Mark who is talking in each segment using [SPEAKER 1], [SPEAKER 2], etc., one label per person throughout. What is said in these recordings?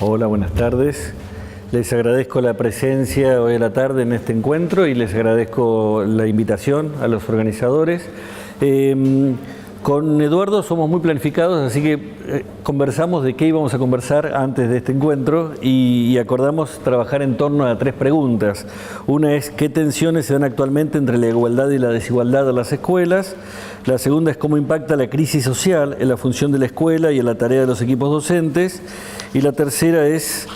[SPEAKER 1] Hola, buenas tardes. Les agradezco la presencia hoy a la tarde en este encuentro y les agradezco la invitación a los organizadores. Con Eduardo somos muy planificados, así que conversamos de qué íbamos a conversar antes de este encuentro y acordamos trabajar en torno a 3 preguntas. Una es qué tensiones se dan actualmente entre la igualdad y la desigualdad en las escuelas. La segunda es cómo impacta la crisis social en la función de la escuela y en la tarea de los equipos docentes. Y la tercera es,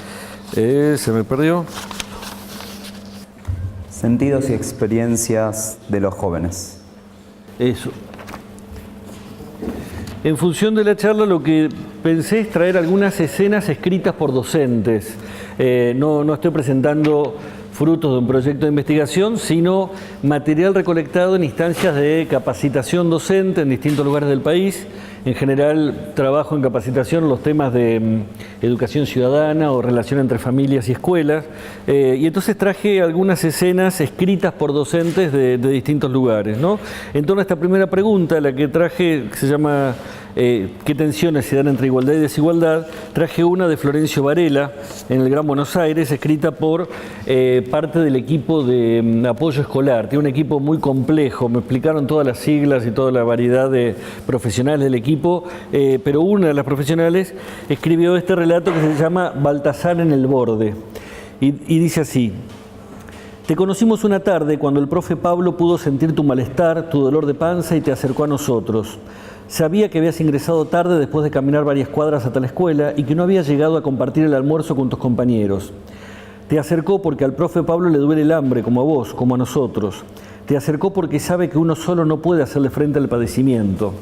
[SPEAKER 1] se me perdió.
[SPEAKER 2] Sentidos y experiencias de los jóvenes.
[SPEAKER 1] Eso. En función de la charla, lo que pensé es traer algunas escenas escritas por docentes. No estoy presentando frutos de un proyecto de investigación, sino material recolectado en instancias de capacitación docente en distintos lugares del país. En general, trabajo en capacitación en los temas de educación ciudadana o relación entre familias y escuelas. Y entonces traje algunas escenas escritas por docentes de distintos lugares, ¿no? En torno a esta primera pregunta, la que traje, que se llama ¿qué tensiones se dan entre igualdad y desigualdad? Traje una de Florencio Varela, en el Gran Buenos Aires, escrita por parte del equipo de apoyo escolar. Tiene un equipo muy complejo, me explicaron todas las siglas y toda la variedad de profesionales del equipo, pero una de las profesionales escribió este relato que se llama Baltasar en el borde, y dice así: te conocimos una tarde cuando el profe Pablo pudo sentir tu malestar, tu dolor de panza y te acercó a nosotros. Sabía que habías ingresado tarde después de caminar varias cuadras hasta la escuela y que no habías llegado a compartir el almuerzo con tus compañeros. Te acercó porque al profe Pablo le duele el hambre, como a vos, como a nosotros. Te acercó porque sabe que uno solo no puede hacerle frente al padecimiento.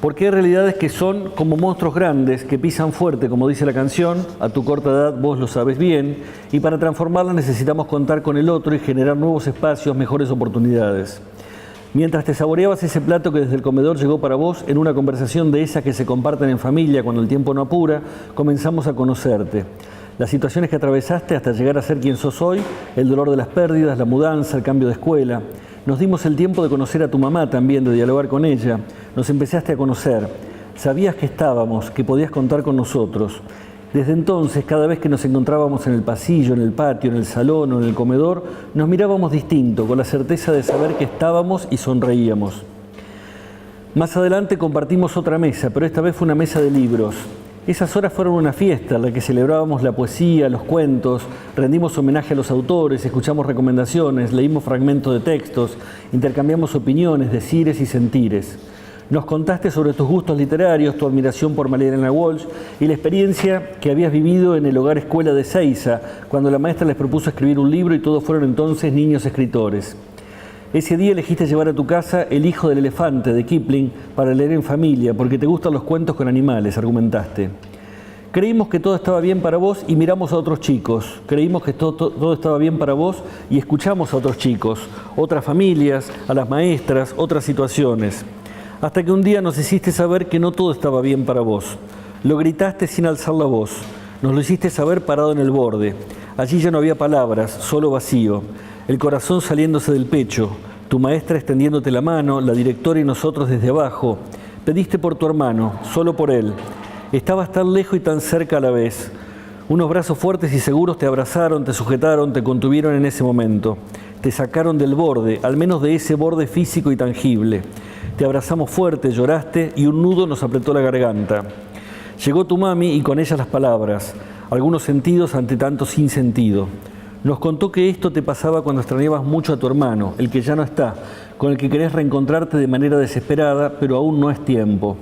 [SPEAKER 1] Porque hay realidades que son como monstruos grandes, que pisan fuerte, como dice la canción, a tu corta edad vos lo sabes bien, y para transformarlas necesitamos contar con el otro y generar nuevos espacios, mejores oportunidades. Mientras te saboreabas ese plato que desde el comedor llegó para vos, en una conversación de esas que se comparten en familia cuando el tiempo no apura, comenzamos a conocerte. Las situaciones que atravesaste hasta llegar a ser quien sos hoy, el dolor de las pérdidas, la mudanza, el cambio de escuela. Nos dimos el tiempo de conocer a tu mamá también, de dialogar con ella. Nos empezaste a conocer. Sabías que estábamos, que podías contar con nosotros. Desde entonces, cada vez que nos encontrábamos en el pasillo, en el patio, en el salón o en el comedor, nos mirábamos distinto, con la certeza de saber que estábamos y sonreíamos. Más adelante compartimos otra mesa, pero esta vez fue una mesa de libros. Esas horas fueron una fiesta en la que celebrábamos la poesía, los cuentos, rendimos homenaje a los autores, escuchamos recomendaciones, leímos fragmentos de textos, intercambiamos opiniones, decires y sentires. Nos contaste sobre tus gustos literarios, tu admiración por Marielena Walsh y la experiencia que habías vivido en el hogar escuela de Seiza, cuando la maestra les propuso escribir un libro y todos fueron entonces niños escritores. Ese día elegiste llevar a tu casa El hijo del elefante de Kipling para leer en familia, porque te gustan los cuentos con animales, argumentaste. Creímos que todo estaba bien para vos y miramos a otros chicos. Creímos que todo estaba bien para vos y escuchamos a otros chicos, otras familias, a las maestras, otras situaciones. Hasta que un día nos hiciste saber que no todo estaba bien para vos. Lo gritaste sin alzar la voz. Nos lo hiciste saber parado en el borde. Allí ya no había palabras, solo vacío. El corazón saliéndose del pecho. Tu maestra extendiéndote la mano, la directora y nosotros desde abajo. Pediste por tu hermano, solo por él. Estabas tan lejos y tan cerca a la vez. Unos brazos fuertes y seguros te abrazaron, te sujetaron, te contuvieron en ese momento. Te sacaron del borde, al menos de ese borde físico y tangible. Te abrazamos fuerte, lloraste y un nudo nos apretó la garganta. Llegó tu mami y con ella las palabras, algunos sentidos ante tanto sin sentido. Nos contó que esto te pasaba cuando extrañabas mucho a tu hermano, el que ya no está, con el que querés reencontrarte de manera desesperada, pero aún no es tiempo.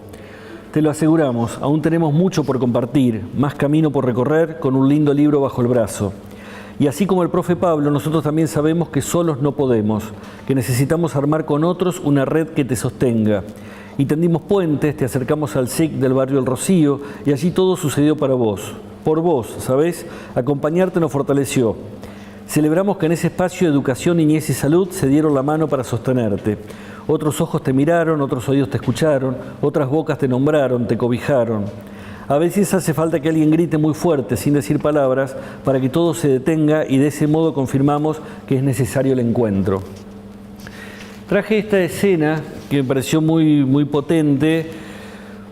[SPEAKER 1] Te lo aseguramos, aún tenemos mucho por compartir, más camino por recorrer, con un lindo libro bajo el brazo. Y así como el profe Pablo, nosotros también sabemos que solos no podemos, que necesitamos armar con otros una red que te sostenga. Y tendimos puentes, te acercamos al SIC del barrio El Rocío, y allí todo sucedió para vos. Por vos, ¿sabés? Acompañarte nos fortaleció. Celebramos que en ese espacio de educación, niñez y salud se dieron la mano para sostenerte. Otros ojos te miraron, otros oídos te escucharon, otras bocas te nombraron, te cobijaron. A veces hace falta que alguien grite muy fuerte, sin decir palabras, para que todo se detenga y de ese modo confirmamos que es necesario el encuentro. Traje esta escena que me pareció muy potente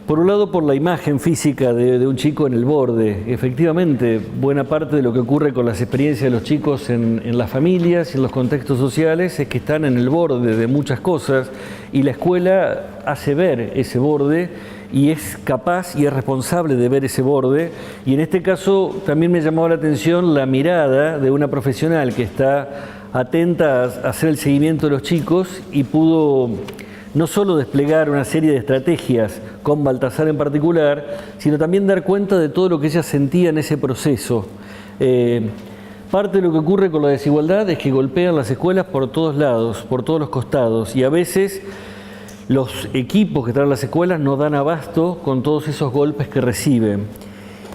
[SPEAKER 1] Por un lado, por la imagen física de un chico en el borde. Efectivamente, buena parte de lo que ocurre con las experiencias de los chicos en las familias y en los contextos sociales es que están en el borde de muchas cosas y la escuela hace ver ese borde y es capaz y es responsable de ver ese borde. Y en este caso también me llamó la atención la mirada de una profesional que está atenta a hacer el seguimiento de los chicos y pudo no solo desplegar una serie de estrategias con Baltasar en particular, sino también dar cuenta de todo lo que ella sentía en ese proceso. Parte de lo que ocurre con la desigualdad es que golpean las escuelas por todos lados, por todos los costados, y a veces los equipos que están en las escuelas no dan abasto con todos esos golpes que reciben.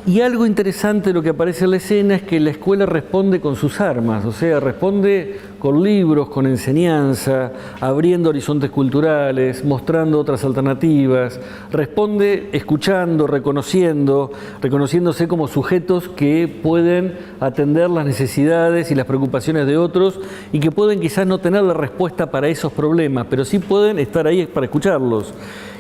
[SPEAKER 1] Y algo interesante de lo que aparece en la escena es que la escuela responde con sus armas, o sea, responde con libros, con enseñanza, abriendo horizontes culturales, mostrando otras alternativas, responde escuchando, reconociéndose como sujetos que pueden atender las necesidades y las preocupaciones de otros y que pueden quizás no tener la respuesta para esos problemas, pero sí pueden estar ahí para escucharlos.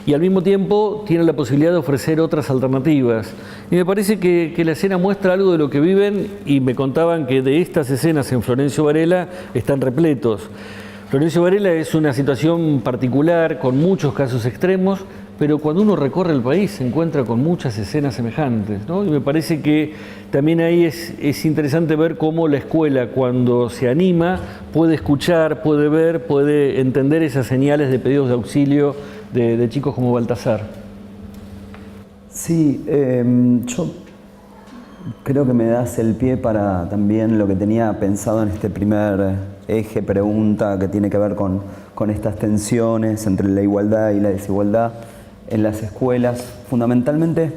[SPEAKER 1] Y al mismo tiempo tiene la posibilidad de ofrecer otras alternativas. Y me parece que la escena muestra algo de lo que viven y me contaban que de estas escenas en Florencio Varela están repletos. Florencio Varela es una situación particular con muchos casos extremos, pero cuando uno recorre el país se encuentra con muchas escenas semejantes, ¿no? Y me parece que también ahí es interesante ver cómo la escuela, cuando se anima, puede escuchar, puede ver, puede entender esas señales de pedidos de auxilio de chicos como Baltasar.
[SPEAKER 2] Sí, yo creo que me das el pie para también lo que tenía pensado en este primer eje pregunta que tiene que ver con estas tensiones entre la igualdad y la desigualdad en las escuelas, fundamentalmente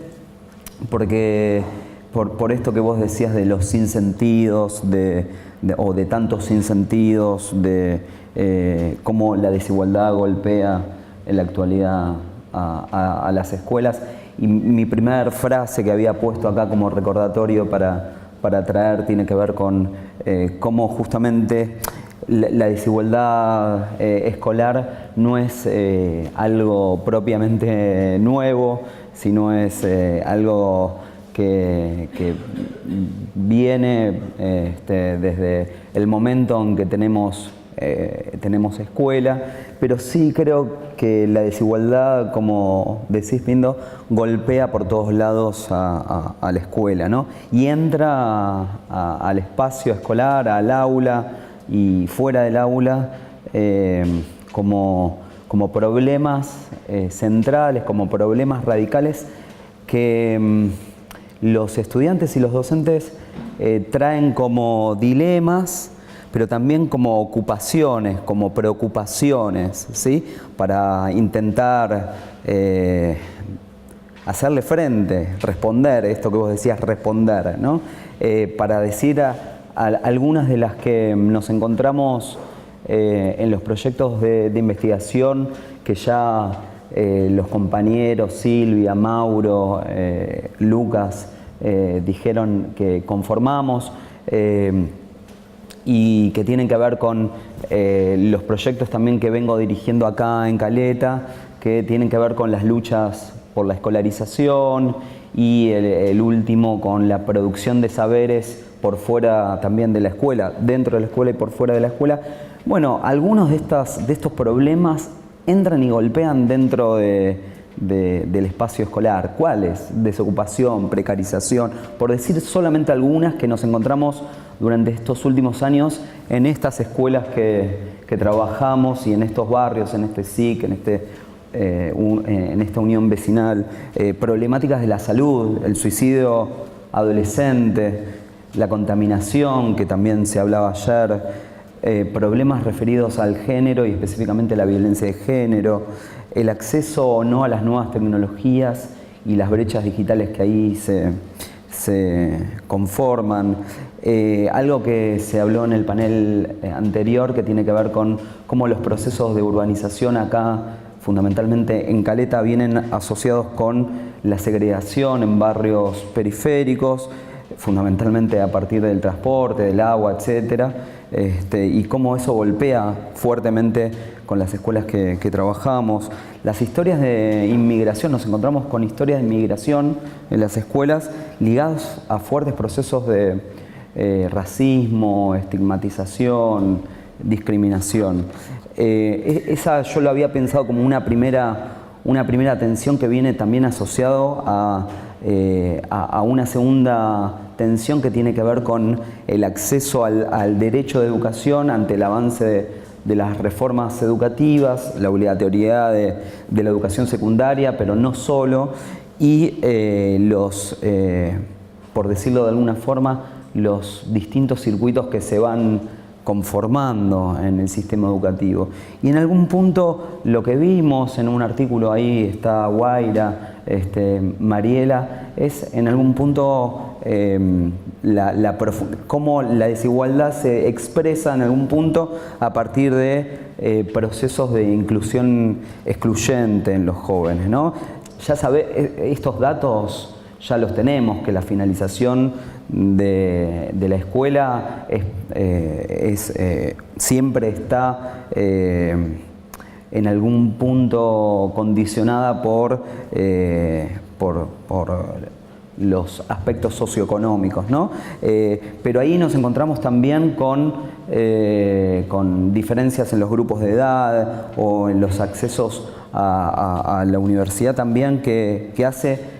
[SPEAKER 2] porque por esto que vos decías de los sinsentidos, o de tantos sinsentidos, de cómo la desigualdad golpea en la actualidad a las escuelas. Y mi primera frase que había puesto acá como recordatorio para traer tiene que ver con cómo justamente la desigualdad escolar no es algo propiamente nuevo, sino es algo que viene desde el momento en que tenemos escuela, pero sí creo que la desigualdad, como decís, Pindo, golpea por todos lados a la escuela, ¿no? Y entra al espacio escolar, al aula y fuera del aula como problemas centrales, como problemas radicales que los estudiantes y los docentes traen como dilemas, pero también como ocupaciones, como preocupaciones, ¿sí? Para intentar hacerle frente, responder, esto que vos decías, responder, ¿no? Para decir a algunas de las que nos encontramos en los proyectos de investigación que ya los compañeros Silvia, Mauro, Lucas dijeron que conformamos, y que tienen que ver con los proyectos también que vengo dirigiendo acá en Caleta, que tienen que ver con las luchas por la escolarización y el último con la producción de saberes por fuera también de la escuela, dentro de la escuela y por fuera de la escuela. Bueno, algunos de estos problemas entran y golpean dentro del espacio escolar. ¿Cuáles? Desocupación, precarización, por decir solamente algunas que nos encontramos durante estos últimos años en estas escuelas que trabajamos y en estos barrios, en este SIC, en esta unión vecinal. Problemáticas de la salud, el suicidio adolescente, la contaminación, que también se hablaba ayer, problemas referidos al género y específicamente la violencia de género, el acceso o no a las nuevas tecnologías y las brechas digitales que ahí se conforman. Algo que se habló en el panel anterior que tiene que ver con cómo los procesos de urbanización acá, fundamentalmente en Caleta, vienen asociados con la segregación en barrios periféricos, fundamentalmente a partir del transporte, del agua, etcétera, y cómo eso golpea fuertemente con las escuelas que trabajamos. Las historias de inmigración, nos encontramos con historias de inmigración en las escuelas ligadas a fuertes procesos de racismo, estigmatización, discriminación. Esa yo lo había pensado como una primera tensión que viene también asociado a una segunda tensión que tiene que ver con el acceso al derecho de educación ante el avance de las reformas educativas, la obligatoriedad de la educación secundaria, pero no solo, y por decirlo de alguna forma, los distintos circuitos que se van conformando en el sistema educativo. Y en algún punto lo que vimos en un artículo, ahí está Guaira, Mariela, es en algún punto cómo la desigualdad se expresa en algún punto a partir de procesos de inclusión excluyente en los jóvenes, ¿no? Ya estos datos ya los tenemos, que la finalización de la escuela siempre está en algún punto condicionada por los aspectos socioeconómicos, ¿no? Pero ahí nos encontramos también con diferencias en los grupos de edad o en los accesos a la universidad también que hace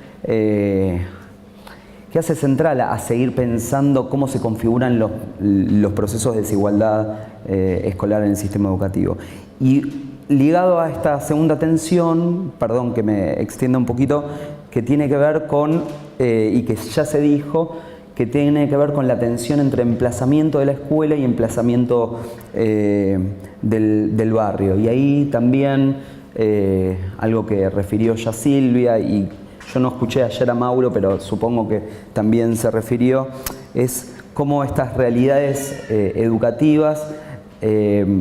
[SPEAKER 2] central a seguir pensando cómo se configuran los procesos de desigualdad escolar en el sistema educativo. Y ligado a esta segunda tensión, perdón que me extienda un poquito, que tiene que ver con, y que ya se dijo, que tiene que ver con la tensión entre emplazamiento de la escuela y emplazamiento del barrio. Y ahí también algo que refirió ya Silvia, y yo no escuché ayer a Mauro, pero supongo que también se refirió, es cómo estas realidades educativas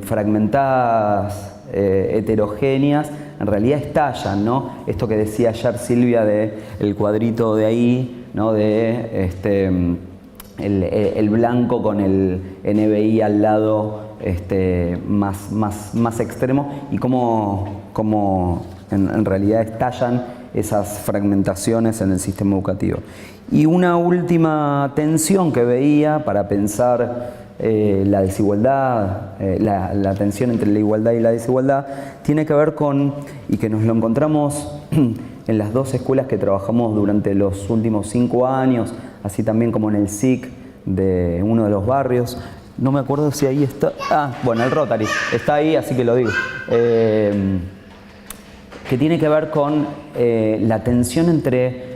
[SPEAKER 2] fragmentadas, heterogéneas, en realidad estallan, ¿no? Esto que decía ayer Silvia del cuadrito de ahí, ¿no? De el blanco con el NBI al lado más extremo, y cómo en realidad estallan esas fragmentaciones en el sistema educativo. Y una última tensión que veía para pensar la desigualdad, la tensión entre la igualdad y la desigualdad, tiene que ver con, y que nos lo encontramos en las dos escuelas que trabajamos durante los últimos 5 años, así también como en el SIC de uno de los barrios. No me acuerdo si ahí está. Bueno, el Rotary está ahí, así que lo digo. Que tiene que ver con la tensión entre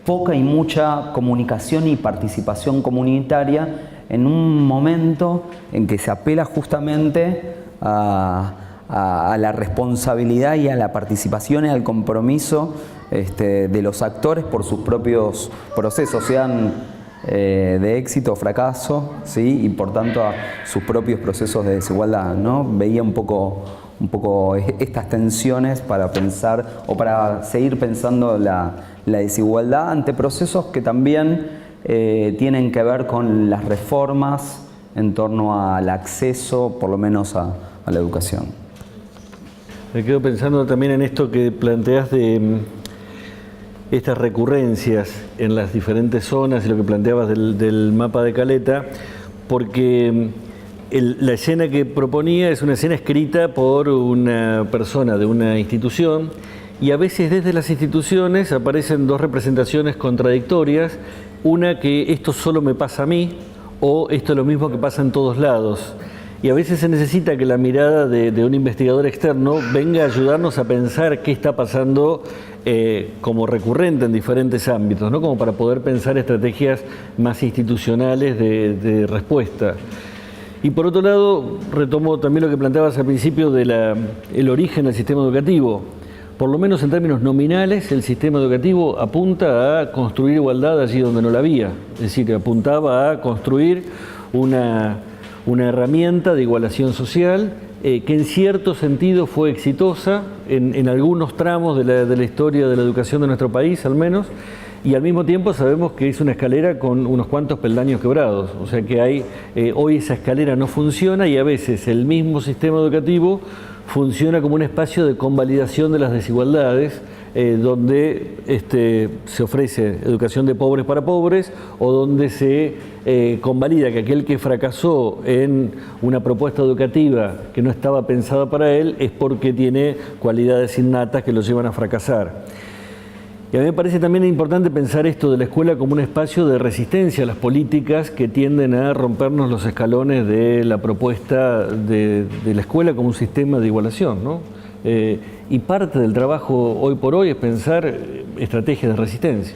[SPEAKER 2] poca y mucha comunicación y participación comunitaria en un momento en que se apela justamente a la responsabilidad y a la participación y al compromiso de los actores por sus propios procesos, sean de éxito o fracaso, ¿sí? Y por tanto a sus propios procesos de desigualdad, ¿no? Veía un poco estas tensiones para pensar o para seguir pensando la desigualdad ante procesos que también tienen que ver con las reformas en torno al acceso, por lo menos a la educación.
[SPEAKER 1] Me quedo pensando también en esto que planteas de estas recurrencias en las diferentes zonas y lo que planteabas del mapa de Caleta, porque la escena que proponía es una escena escrita por una persona de una institución, y a veces desde las instituciones aparecen dos representaciones contradictorias, una que esto solo me pasa a mí, o esto es lo mismo que pasa en todos lados. Y a veces se necesita que la mirada de un investigador externo venga a ayudarnos a pensar qué está pasando como recurrente en diferentes ámbitos, ¿no? Como para poder pensar estrategias más institucionales de respuesta. Y por otro lado, retomo también lo que planteabas al principio del origen del sistema educativo. Por lo menos en términos nominales, el sistema educativo apunta a construir igualdad allí donde no la había. Es decir, apuntaba a construir una herramienta de igualación social que en cierto sentido fue exitosa en algunos tramos de la historia de la educación de nuestro país, al menos, y al mismo tiempo sabemos que es una escalera con unos cuantos peldaños quebrados, o sea que hoy esa escalera no funciona y a veces el mismo sistema educativo funciona como un espacio de convalidación de las desigualdades, donde se ofrece educación de pobres para pobres o donde se convalida que aquel que fracasó en una propuesta educativa que no estaba pensada para él es porque tiene cualidades innatas que lo llevan a fracasar. Y a mí me parece también importante pensar esto de la escuela como un espacio de resistencia a las políticas que tienden a rompernos los escalones de la propuesta de la escuela como un sistema de igualación, ¿no? Y parte del trabajo hoy por hoy es pensar estrategias de resistencia.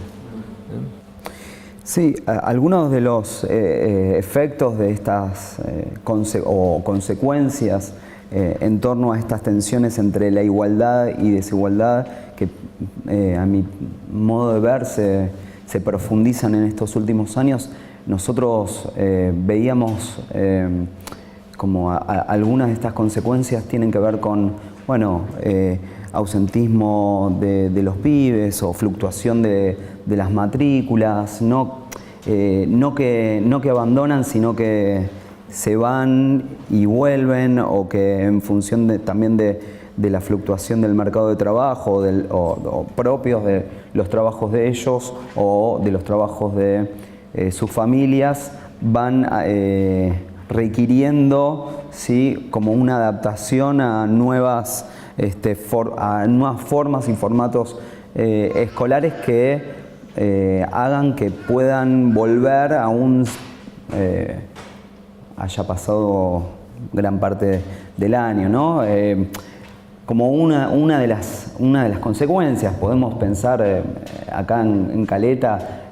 [SPEAKER 2] Sí, algunos de los efectos de estas consecuencias en torno a estas tensiones entre la igualdad y desigualdad que a mi modo de ver se profundizan en estos últimos años, nosotros veíamos como algunas de estas consecuencias tienen que ver con, bueno, ausentismo de los pibes o fluctuación de las matrículas, no que abandonan, sino que se van y vuelven, o que en función también de la fluctuación del mercado de trabajo o propios de los trabajos de ellos o de los trabajos de sus familias, van requiriendo, ¿sí?, como una adaptación a nuevas formas y formatos escolares que hagan que puedan volver aún haya pasado gran parte del año, ¿no? Como una de las consecuencias, podemos pensar acá en Caleta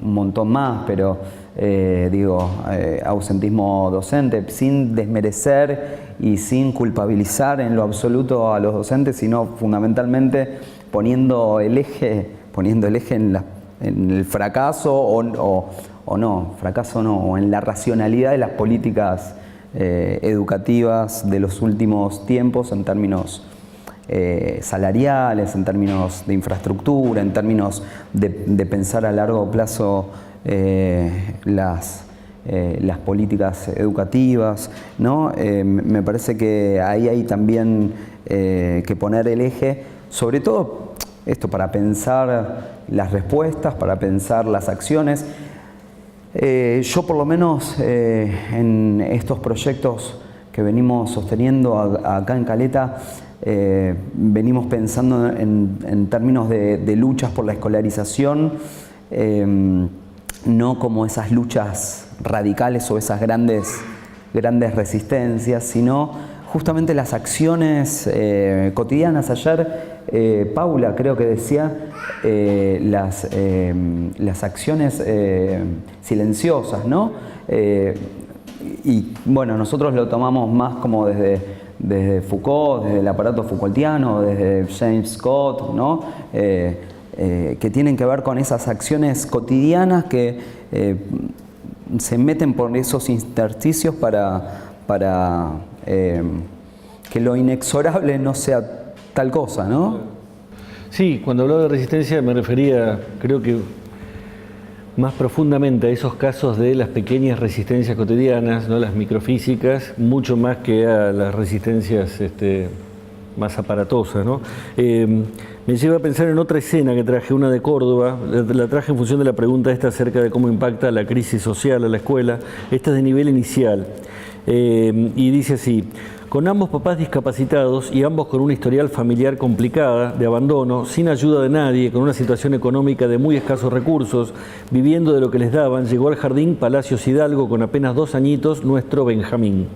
[SPEAKER 2] un montón más, pero ausentismo docente, sin desmerecer y sin culpabilizar en lo absoluto a los docentes, sino fundamentalmente poniendo el eje en el fracaso o en la racionalidad de las políticas educativas de los últimos tiempos en términos salariales, en términos de infraestructura, en términos de pensar a largo plazo las políticas educativas, ¿no? Me parece que ahí hay también que poner el eje, sobre todo esto para pensar las respuestas, para pensar las acciones. Yo por lo menos en estos proyectos que venimos sosteniendo acá en Caleta, venimos pensando en términos de luchas por la escolarización, no como esas luchas radicales o esas grandes resistencias, sino justamente las acciones cotidianas. Ayer Paula creo que decía las acciones silenciosas, ¿no? Y bueno, nosotros lo tomamos más como desde Foucault, desde el aparato Foucaultiano, desde James Scott, ¿no? Que tienen que ver con esas acciones cotidianas que se meten por esos intersticios para que lo inexorable no sea tal cosa, ¿no?
[SPEAKER 1] Sí, cuando hablaba de resistencia me refería, creo que más profundamente a esos casos de las pequeñas resistencias cotidianas, ¿no?, las microfísicas, mucho más que a las resistencias más aparatosas, ¿no? Me lleva a pensar en otra escena que traje, una de Córdoba, la traje en función de la pregunta esta acerca de cómo impacta la crisis social a la escuela. Esta es de nivel inicial y dice así: con ambos papás discapacitados y ambos con una historial familiar complicada, de abandono, sin ayuda de nadie, con una situación económica de muy escasos recursos, viviendo de lo que les daban, llegó al Jardín Palacios Hidalgo con apenas 2 añitos nuestro Benjamín.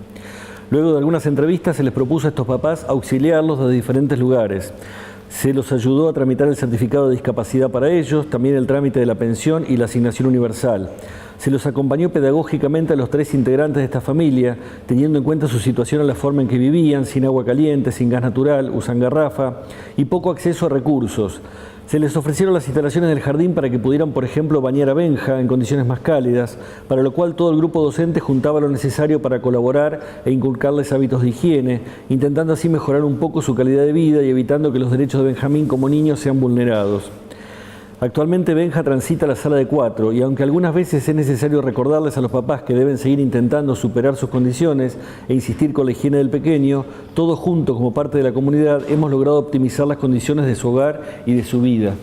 [SPEAKER 1] Luego de algunas entrevistas se les propuso a estos papás auxiliarlos de diferentes lugares. Se los ayudó a tramitar el certificado de discapacidad para ellos, también el trámite de la pensión y la asignación universal. Se los acompañó pedagógicamente a los 3 integrantes de esta familia, teniendo en cuenta su situación a la forma en que vivían, sin agua caliente, sin gas natural, usan garrafa y poco acceso a recursos. Se les ofrecieron las instalaciones del jardín para que pudieran, por ejemplo, bañar a Benja en condiciones más cálidas, para lo cual todo el grupo docente juntaba lo necesario para colaborar e inculcarles hábitos de higiene, intentando así mejorar un poco su calidad de vida y evitando que los derechos de Benjamín como niño sean vulnerados. Actualmente Benja transita la sala de 4 y aunque algunas veces es necesario recordarles a los papás que deben seguir intentando superar sus condiciones e insistir con la higiene del pequeño, todos juntos como parte de la comunidad hemos logrado optimizar las condiciones de su hogar y de su vida.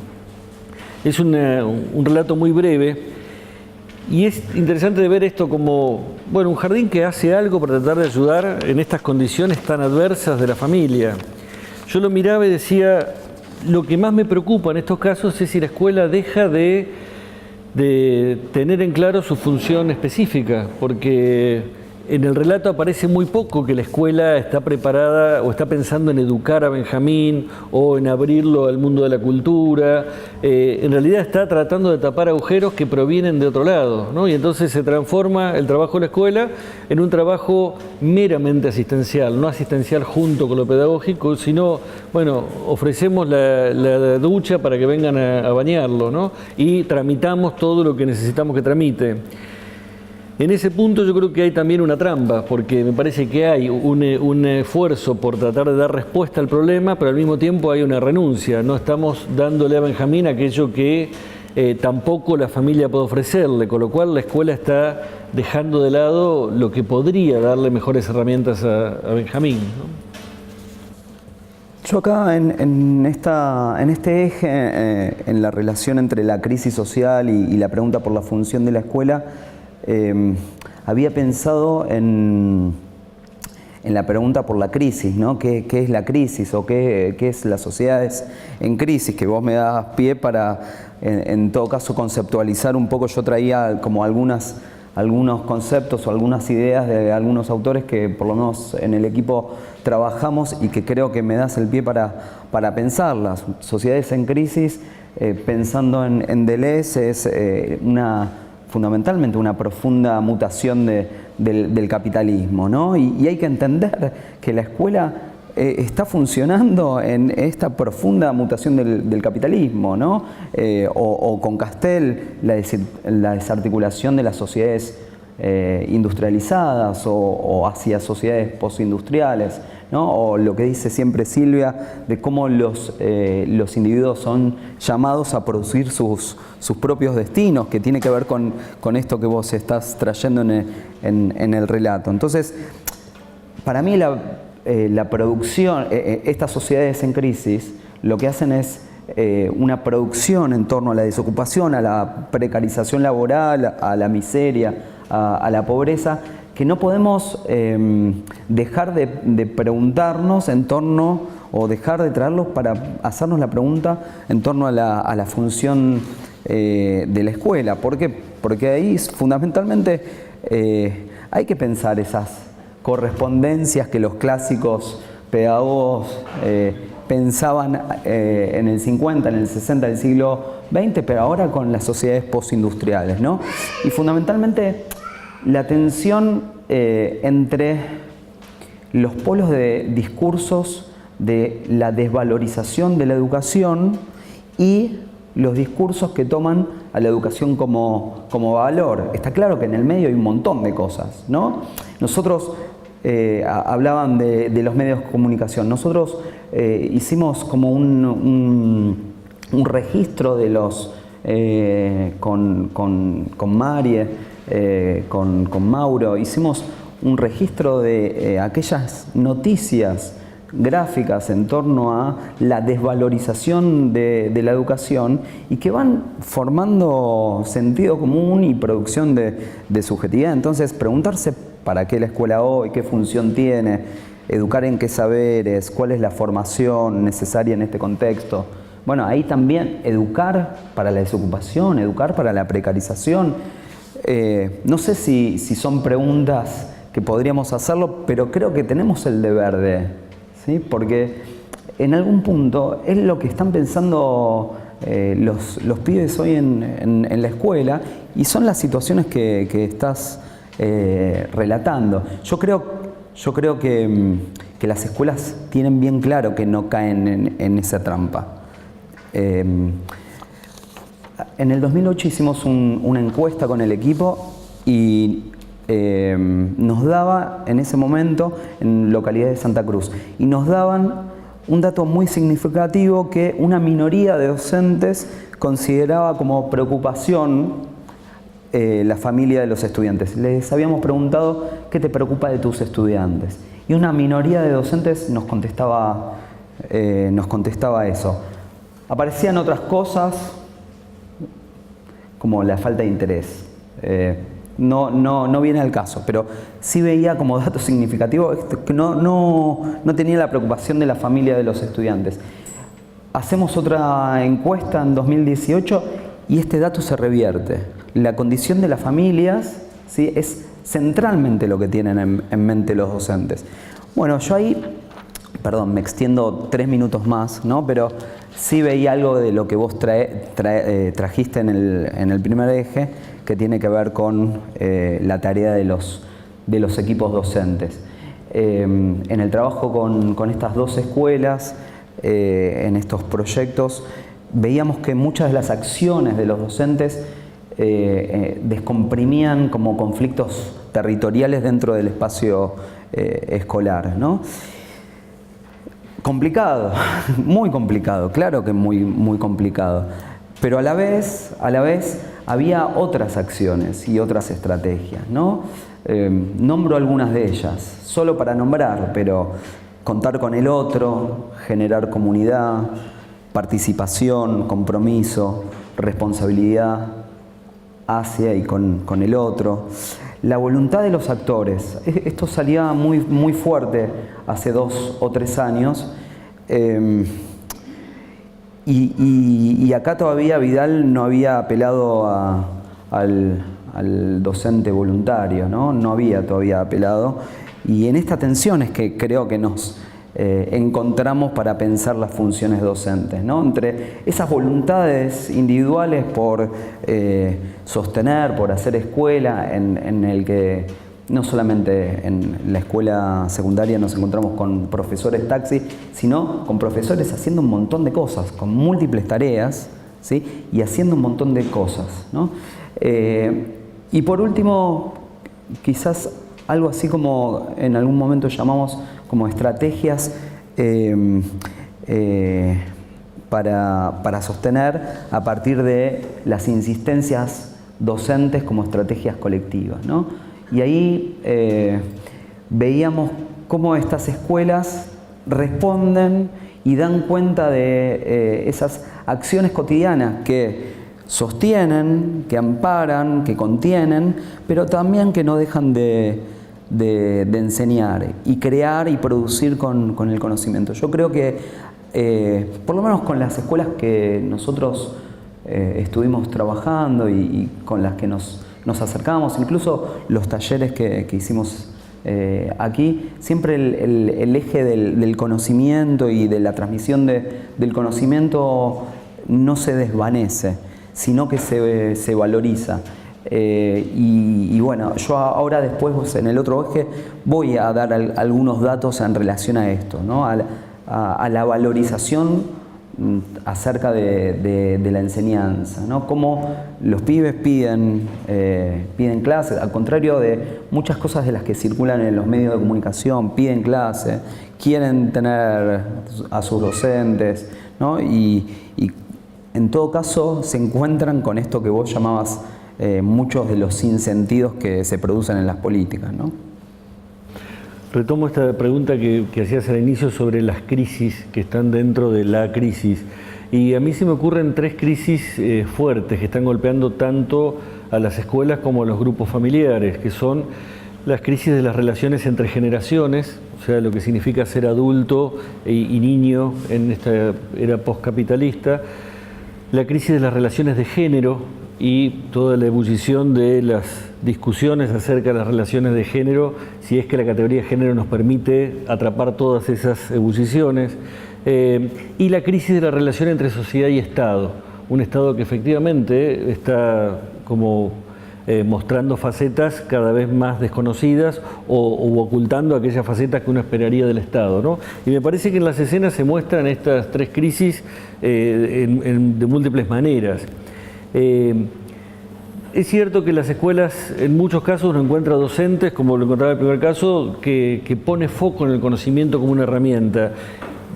[SPEAKER 1] Es un relato muy breve y es interesante de ver esto como, bueno, un jardín que hace algo para tratar de ayudar en estas condiciones tan adversas de la familia. Yo lo miraba y decía, lo que más me preocupa en estos casos es si la escuela deja de tener en claro su función específica, porque en el relato aparece muy poco que la escuela está preparada o está pensando en educar a Benjamín o en abrirlo al mundo de la cultura. En realidad está tratando de tapar agujeros que provienen de otro lado, ¿no? Y entonces se transforma el trabajo de la escuela en un trabajo meramente asistencial, no asistencial junto con lo pedagógico, sino, bueno, ofrecemos la ducha para que vengan a bañarlo, ¿no? Y tramitamos todo lo que necesitamos que tramite. En ese punto yo creo que hay también una trampa, porque me parece que hay un esfuerzo por tratar de dar respuesta al problema, pero al mismo tiempo hay una renuncia. No estamos dándole a Benjamín aquello que tampoco la familia puede ofrecerle, con lo cual la escuela está dejando de lado lo que podría darle mejores herramientas a Benjamín, ¿no?
[SPEAKER 2] Yo acá en este eje, en la relación entre la crisis social y la pregunta por la función de la escuela, había pensado en la pregunta por la crisis, ¿no? ¿Qué es la crisis o qué es las sociedades en crisis? Que vos me das pie para, en todo caso, conceptualizar un poco. Yo traía como algunos conceptos o algunas ideas de algunos autores que por lo menos en el equipo trabajamos y que creo que me das el pie para pensarlas. Sociedades en crisis, pensando en Deleuze, es fundamentalmente una profunda mutación del capitalismo, ¿no? Y hay que entender que la escuela está funcionando en esta profunda mutación del capitalismo, ¿no? O con Castel, la desarticulación de las sociedades industrializadas o hacia sociedades postindustriales, ¿no? O lo que dice siempre Silvia de cómo los individuos son llamados a producir sus propios destinos, que tiene que ver con esto que vos estás trayendo en el relato. Entonces, para mí la producción, estas sociedades en crisis, lo que hacen es una producción en torno a la desocupación, a la precarización laboral, a la miseria, a la pobreza, que no podemos dejar de preguntarnos en torno, o dejar de traerlos para hacernos la pregunta en torno a la función de la escuela. ¿Por qué? Porque ahí fundamentalmente hay que pensar esas correspondencias que los clásicos pedagogos pensaban en el 50, en el 60 del siglo XX, pero ahora con las sociedades postindustriales, ¿no? Y fundamentalmente la tensión entre los polos de discursos de la desvalorización de la educación y los discursos que toman a la educación como valor. Está claro que en el medio hay un montón de cosas, ¿no? Nosotros, hablaban de los medios de comunicación, nosotros hicimos como un registro de los, con Marie, con Mauro, hicimos un registro de aquellas noticias gráficas en torno a la desvalorización de la educación y que van formando sentido común y producción de subjetividad. Entonces, preguntarse para qué la escuela hoy, qué función tiene, educar en qué saberes, cuál es la formación necesaria en este contexto. Bueno, ahí también educar para la desocupación, educar para la precarización. No sé si son preguntas que podríamos hacerlo, pero creo que tenemos el deber ¿sí? Porque en algún punto es lo que están pensando los pibes hoy en la escuela y son las situaciones que estás relatando. Yo creo que las escuelas tienen bien claro que no caen en esa trampa. En el 2008 hicimos una encuesta con el equipo y nos daba en ese momento, en localidad de Santa Cruz, y nos daban un dato muy significativo que una minoría de docentes consideraba como preocupación la familia de los estudiantes. Les habíamos preguntado qué te preocupa de tus estudiantes y una minoría de docentes nos contestaba eso. Aparecían otras cosas como la falta de interés. No viene al caso, pero sí veía como dato significativo que no tenía la preocupación de la familia de los estudiantes. Hacemos otra encuesta en 2018 y este dato se revierte. La condición de las familias, ¿sí?, es centralmente lo que tienen en mente los docentes. Bueno, yo ahí, perdón, me extiendo 3 minutos más, ¿no? Pero sí veía algo de lo que vos trajiste en el primer eje, que tiene que ver con la tarea de los equipos docentes. En el trabajo con estas 2 escuelas, en estos proyectos, veíamos que muchas de las acciones de los docentes descomprimían como conflictos territoriales dentro del espacio escolar, ¿no? Complicado, muy complicado, claro que muy complicado, pero a la vez había otras acciones y otras estrategias, ¿no? Nombro algunas de ellas, solo para nombrar, pero contar con el otro, generar comunidad, participación, compromiso, responsabilidad hacia y con el otro. La voluntad de los actores, esto salía muy fuerte hace 2 o 3 años, y acá todavía Vidal no había apelado al docente voluntario, no había todavía apelado, y en esta tensión es que creo que nos encontramos para pensar las funciones docentes, ¿no? Entre esas voluntades individuales por sostener, por hacer escuela, en el que no solamente en la escuela secundaria nos encontramos con profesores taxi, sino con profesores haciendo un montón de cosas, con múltiples tareas, ¿sí?, y haciendo un montón de cosas, ¿no? Y por último, quizás algo así como en algún momento llamamos como estrategias para sostener a partir de las insistencias docentes como estrategias colectivas, ¿no? Y ahí veíamos cómo estas escuelas responden y dan cuenta de esas acciones cotidianas que sostienen, que amparan, que contienen, pero también que no dejan de enseñar y crear y producir con el conocimiento. Yo creo que, por lo menos con las escuelas que nosotros estuvimos trabajando y con las que nos acercamos, incluso los talleres que hicimos aquí, siempre el eje del conocimiento y de la transmisión del conocimiento no se desvanece, sino que se valoriza. Y bueno, yo ahora después en el otro eje voy a dar algunos datos en relación a esto, ¿no? A la valorización acerca de la enseñanza, ¿no? Cómo los pibes piden clases, al contrario de muchas cosas de las que circulan en los medios de comunicación, piden clase, quieren tener a sus docentes, ¿no? Y en todo caso se encuentran con esto que vos llamabas muchos de los sinsentidos que se producen en las políticas, ¿no?
[SPEAKER 1] Retomo esta pregunta que hacías al inicio sobre las crisis que están dentro de la crisis. Y a mí se me ocurren 3 crisis fuertes que están golpeando tanto a las escuelas como a los grupos familiares, que son las crisis de las relaciones entre generaciones, o sea, lo que significa ser adulto y niño en esta era postcapitalista, la crisis de las relaciones de género y toda la ebullición de las discusiones acerca de las relaciones de género, si es que la categoría de género nos permite atrapar todas esas ebulliciones, y la crisis de la relación entre sociedad y Estado, un Estado que efectivamente está como mostrando facetas cada vez más desconocidas u ocultando aquellas facetas que uno esperaría del Estado, ¿no? Y me parece que en las escenas se muestran estas tres crisis de múltiples maneras. Es cierto que las escuelas en muchos casos uno encuentra docentes, como lo encontraba en el primer caso, que pone foco en el conocimiento como una herramienta.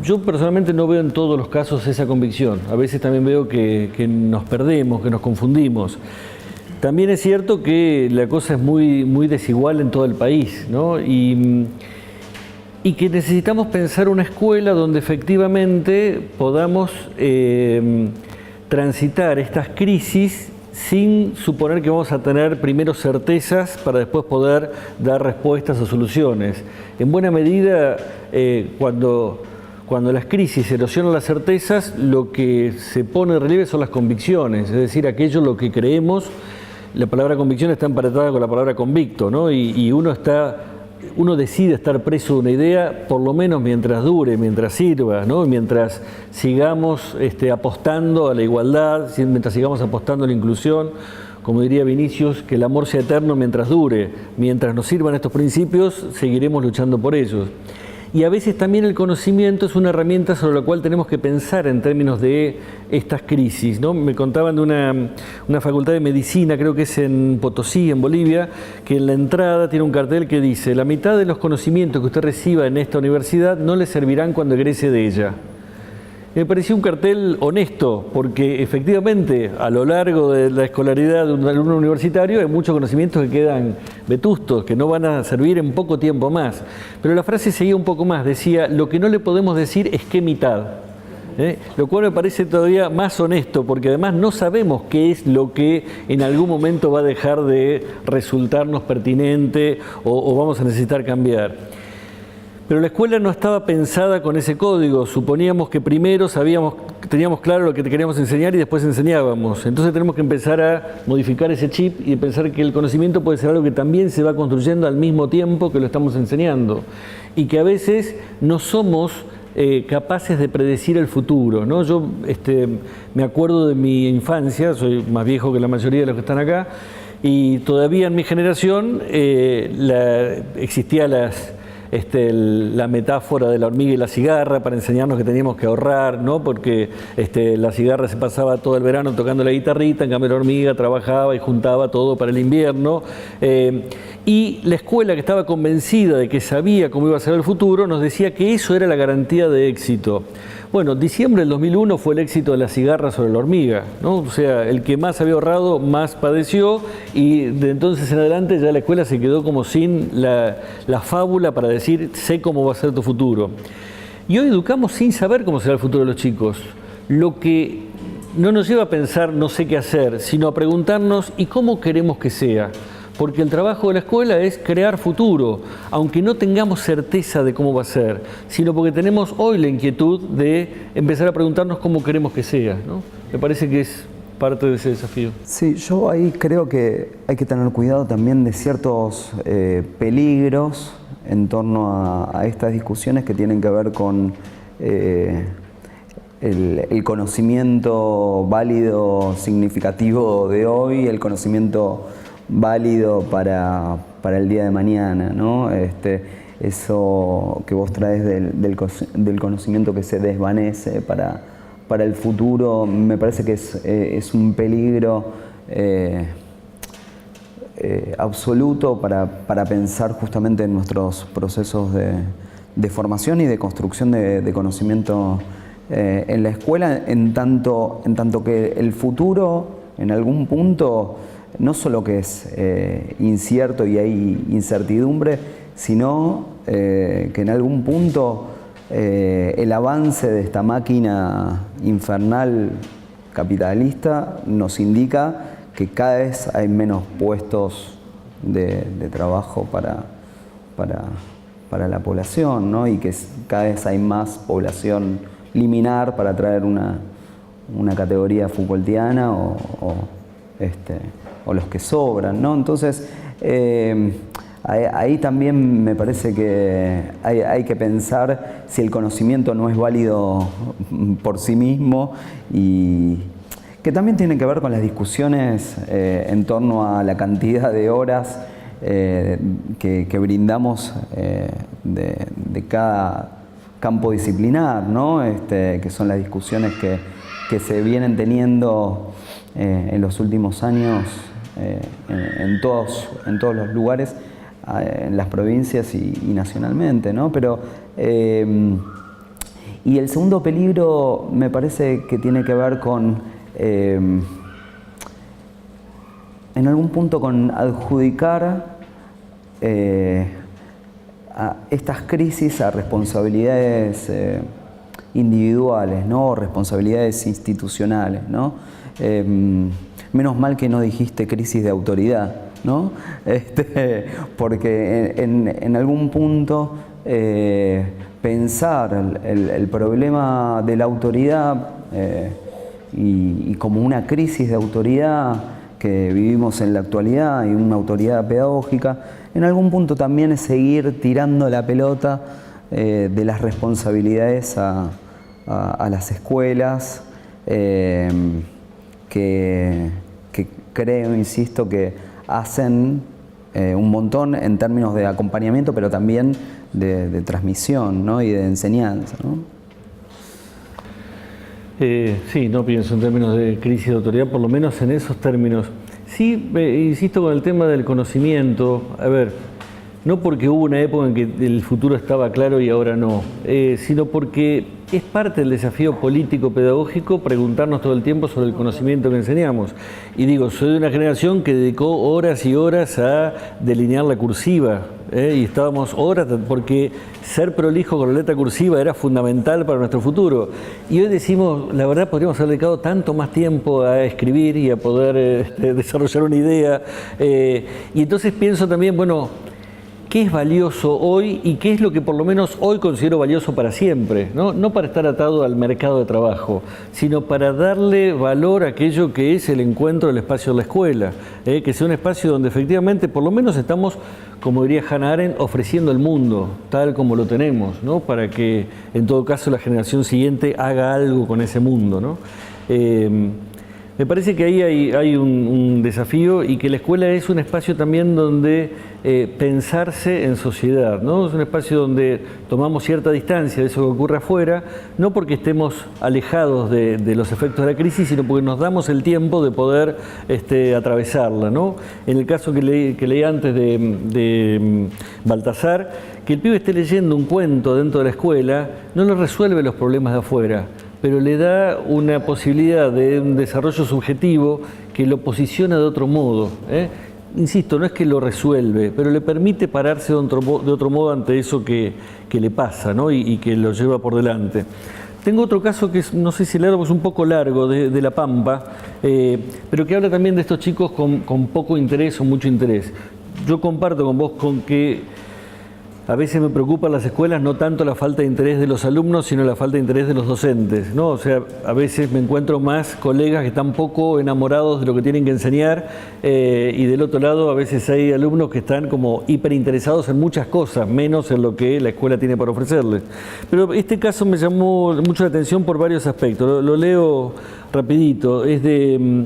[SPEAKER 1] Yo personalmente no veo en todos los casos esa convicción. A veces también veo que nos perdemos, que nos confundimos. También es cierto que la cosa es muy desigual en todo el país, ¿no? Y que necesitamos pensar una escuela donde efectivamente podamos transitar estas crisis sin suponer que vamos a tener primero certezas para después poder dar respuestas o soluciones. En buena medida, cuando las crisis erosionan las certezas, lo que se pone en relieve son las convicciones, es decir, aquello en lo que creemos. La palabra convicción está emparentada con la palabra convicto, ¿no? Y uno decide estar preso de una idea, por lo menos mientras dure, mientras sirva, ¿no? Mientras sigamos apostando a la igualdad, mientras sigamos apostando a la inclusión, como diría Vinicius, que el amor sea eterno mientras dure. Mientras nos sirvan estos principios, seguiremos luchando por ellos. Y a veces también el conocimiento es una herramienta sobre la cual tenemos que pensar en términos de estas crisis, ¿no? Me contaban de una facultad de medicina, creo que es en Potosí, en Bolivia, que en la entrada tiene un cartel que dice: la mitad de los conocimientos que usted reciba en esta universidad no le servirán cuando egrese de ella. Me pareció un cartel honesto, porque efectivamente a lo largo de la escolaridad de un alumno universitario hay muchos conocimientos que quedan vetustos, que no van a servir en poco tiempo más. Pero la frase seguía un poco más, decía: lo que no le podemos decir es qué mitad. Lo cual me parece todavía más honesto, porque además no sabemos qué es lo que en algún momento va a dejar de resultarnos pertinente o vamos a necesitar cambiar. Pero la escuela no estaba pensada con ese código. Suponíamos que primero teníamos claro lo que queríamos enseñar y después enseñábamos. Entonces tenemos que empezar a modificar ese chip y pensar que el conocimiento puede ser algo que también se va construyendo al mismo tiempo que lo estamos enseñando. Y que a veces no somos capaces de predecir el futuro, ¿no? Yo me acuerdo de mi infancia, soy más viejo que la mayoría de los que están acá, y todavía en mi generación existía la metáfora de la hormiga y la cigarra para enseñarnos que teníamos que ahorrar, ¿no? Porque la cigarra se pasaba todo el verano tocando la guitarrita, en cambio la hormiga trabajaba y juntaba todo para el invierno. Y la escuela, que estaba convencida de que sabía cómo iba a ser el futuro, nos decía que eso era la garantía de éxito. Bueno, diciembre del 2001 fue el éxito de la cigarra sobre la hormiga, ¿no? O sea, el que más había ahorrado, más padeció, y de entonces en adelante ya la escuela se quedó como sin la fábula para decir: sé cómo va a ser tu futuro. Y hoy educamos sin saber cómo será el futuro de los chicos, lo que no nos lleva a pensar no sé qué hacer, sino a preguntarnos: ¿y cómo queremos que sea? Porque el trabajo de la escuela es crear futuro, aunque no tengamos certeza de cómo va a ser, sino porque tenemos hoy la inquietud de empezar a preguntarnos cómo queremos que sea, ¿no? Me parece que es parte de ese desafío.
[SPEAKER 2] Sí, yo ahí creo que hay que tener cuidado también de ciertos peligros en torno a estas discusiones que tienen que ver con el conocimiento válido, significativo de hoy, el conocimiento válido para el día de mañana, ¿no? Eso que vos traes del conocimiento que se desvanece para el futuro, me parece que es un peligro absoluto para pensar justamente en nuestros procesos de formación y de construcción de conocimiento en la escuela, en tanto que el futuro en algún punto no solo que es incierto y hay incertidumbre, sino que en algún punto el avance de esta máquina infernal capitalista nos indica que cada vez hay menos puestos de trabajo para la población, ¿no? Y que cada vez hay más población liminar para traer una categoría Foucaultiana o los que sobran, ¿no? Entonces, ahí también me parece que hay que pensar si el conocimiento no es válido por sí mismo y que también tienen que ver con las discusiones en torno a la cantidad de horas que brindamos de cada campo disciplinar, ¿no? Que son las discusiones que se vienen teniendo en los últimos años en todos los lugares, en las provincias y nacionalmente, ¿no? Pero, y el segundo peligro me parece que tiene que ver con, en algún punto, con adjudicar a estas crisis a responsabilidades individuales, ¿no? O responsabilidades institucionales, ¿no? Menos mal que no dijiste crisis de autoridad, ¿no? Porque en algún punto pensar el problema de la autoridad y como una crisis de autoridad que vivimos en la actualidad y una autoridad pedagógica, en algún punto también es seguir tirando la pelota de las responsabilidades a las escuelas, que creo, insisto, que hacen un montón en términos de acompañamiento, pero también de transmisión, ¿no? Y de enseñanza, ¿no?
[SPEAKER 1] Sí, no pienso en términos de crisis de autoridad, por lo menos en esos términos. Sí, insisto con el tema del conocimiento. A ver, no porque hubo una época en que el futuro estaba claro y ahora no, sino porque es parte del desafío político-pedagógico preguntarnos todo el tiempo sobre el conocimiento que enseñamos. Y digo, soy de una generación que dedicó horas y horas a delinear la cursiva, y estábamos horas, porque ser prolijo con la letra cursiva era fundamental para nuestro futuro. Y hoy decimos, la verdad, podríamos haber dedicado tanto más tiempo a escribir y a poder desarrollar una idea. Y entonces pienso también, bueno, ¿qué es valioso hoy y qué es lo que por lo menos hoy considero valioso para siempre? No para estar atado al mercado de trabajo, sino para darle valor a aquello que es el encuentro del espacio de la escuela, que sea un espacio donde efectivamente por lo menos estamos, como diría Hannah Arendt, ofreciendo el mundo tal como lo tenemos, ¿no? Para que en todo caso la generación siguiente haga algo con ese mundo, ¿no? Me parece que ahí hay un desafío y que la escuela es un espacio también donde pensarse en sociedad, ¿no? Es un espacio donde tomamos cierta distancia de eso que ocurre afuera, no porque estemos alejados de los efectos de la crisis, sino porque nos damos el tiempo de poder atravesarla, ¿no? En el caso que leí antes de Baltasar, que el pibe esté leyendo un cuento dentro de la escuela no le resuelve los problemas de afuera, pero le da una posibilidad de un desarrollo subjetivo que lo posiciona de otro modo, Insisto, no es que lo resuelve, pero le permite pararse de otro modo ante eso que le pasa, ¿no? y que lo lleva por delante. Tengo otro caso que no sé si largo, es un poco largo, de La Pampa, pero que habla también de estos chicos con poco interés o mucho interés. Yo comparto con vos con que a veces me preocupan las escuelas no tanto la falta de interés de los alumnos, sino la falta de interés de los docentes, ¿no? O sea, a veces me encuentro más colegas que están poco enamorados de lo que tienen que enseñar, y del otro lado a veces hay alumnos que están como hiperinteresados en muchas cosas, menos en lo que la escuela tiene para ofrecerles. Pero este caso me llamó mucho la atención por varios aspectos. Lo leo rapidito. Es de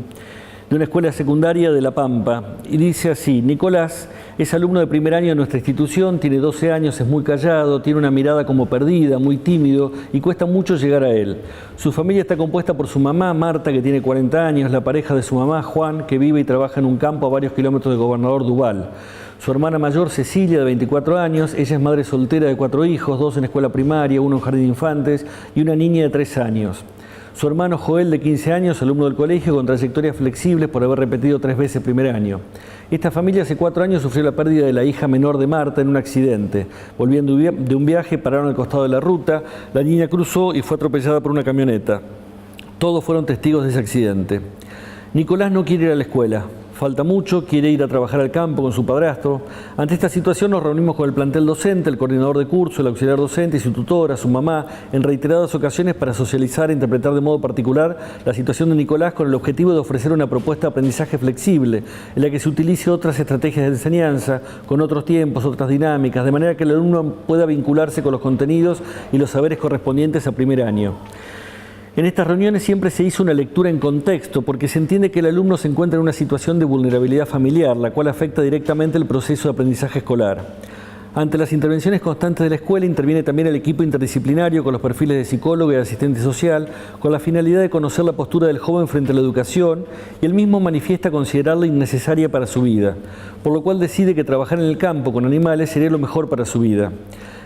[SPEAKER 1] una escuela secundaria de La Pampa y dice así: Nicolás es alumno de primer año de nuestra institución, tiene 12 años, es muy callado, tiene una mirada como perdida, muy tímido y cuesta mucho llegar a él. Su familia está compuesta por su mamá, Marta, que tiene 40 años, la pareja de su mamá, Juan, que vive y trabaja en un campo a varios kilómetros de Gobernador Duval. Su hermana mayor, Cecilia, de 24 años, ella es madre soltera de 4 hijos, 2 en escuela primaria, 1 en jardín de infantes y una niña de 3 años. Su hermano Joel, de 15 años, alumno del colegio, con trayectorias flexibles por haber repetido 3 veces primer año. Esta familia hace 4 años sufrió la pérdida de la hija menor de Marta en un accidente. Volviendo de un viaje, pararon al costado de la ruta, la niña cruzó y fue atropellada por una camioneta. Todos fueron testigos de ese accidente. Nicolás no quiere ir a la escuela. Falta mucho, quiere ir a trabajar al campo con su padrastro. Ante esta situación nos reunimos con el plantel docente, el coordinador de curso, el auxiliar docente y su tutora, su mamá, en reiteradas ocasiones para socializar e interpretar de modo particular la situación de Nicolás con el objetivo de ofrecer una propuesta de aprendizaje flexible, en la que se utilice otras estrategias de enseñanza, con otros tiempos, otras dinámicas, de manera que el alumno pueda vincularse con los contenidos y los saberes correspondientes a primer año. En estas reuniones siempre se hizo una lectura en contexto, porque se entiende que el alumno se encuentra en una situación de vulnerabilidad familiar, la cual afecta directamente el proceso de aprendizaje escolar. Ante las intervenciones constantes de la escuela interviene también el equipo interdisciplinario con los perfiles de psicólogo y asistente social, con la finalidad de conocer la postura del joven frente a la educación, y él mismo manifiesta considerarla innecesaria para su vida, por lo cual decide que trabajar en el campo con animales sería lo mejor para su vida.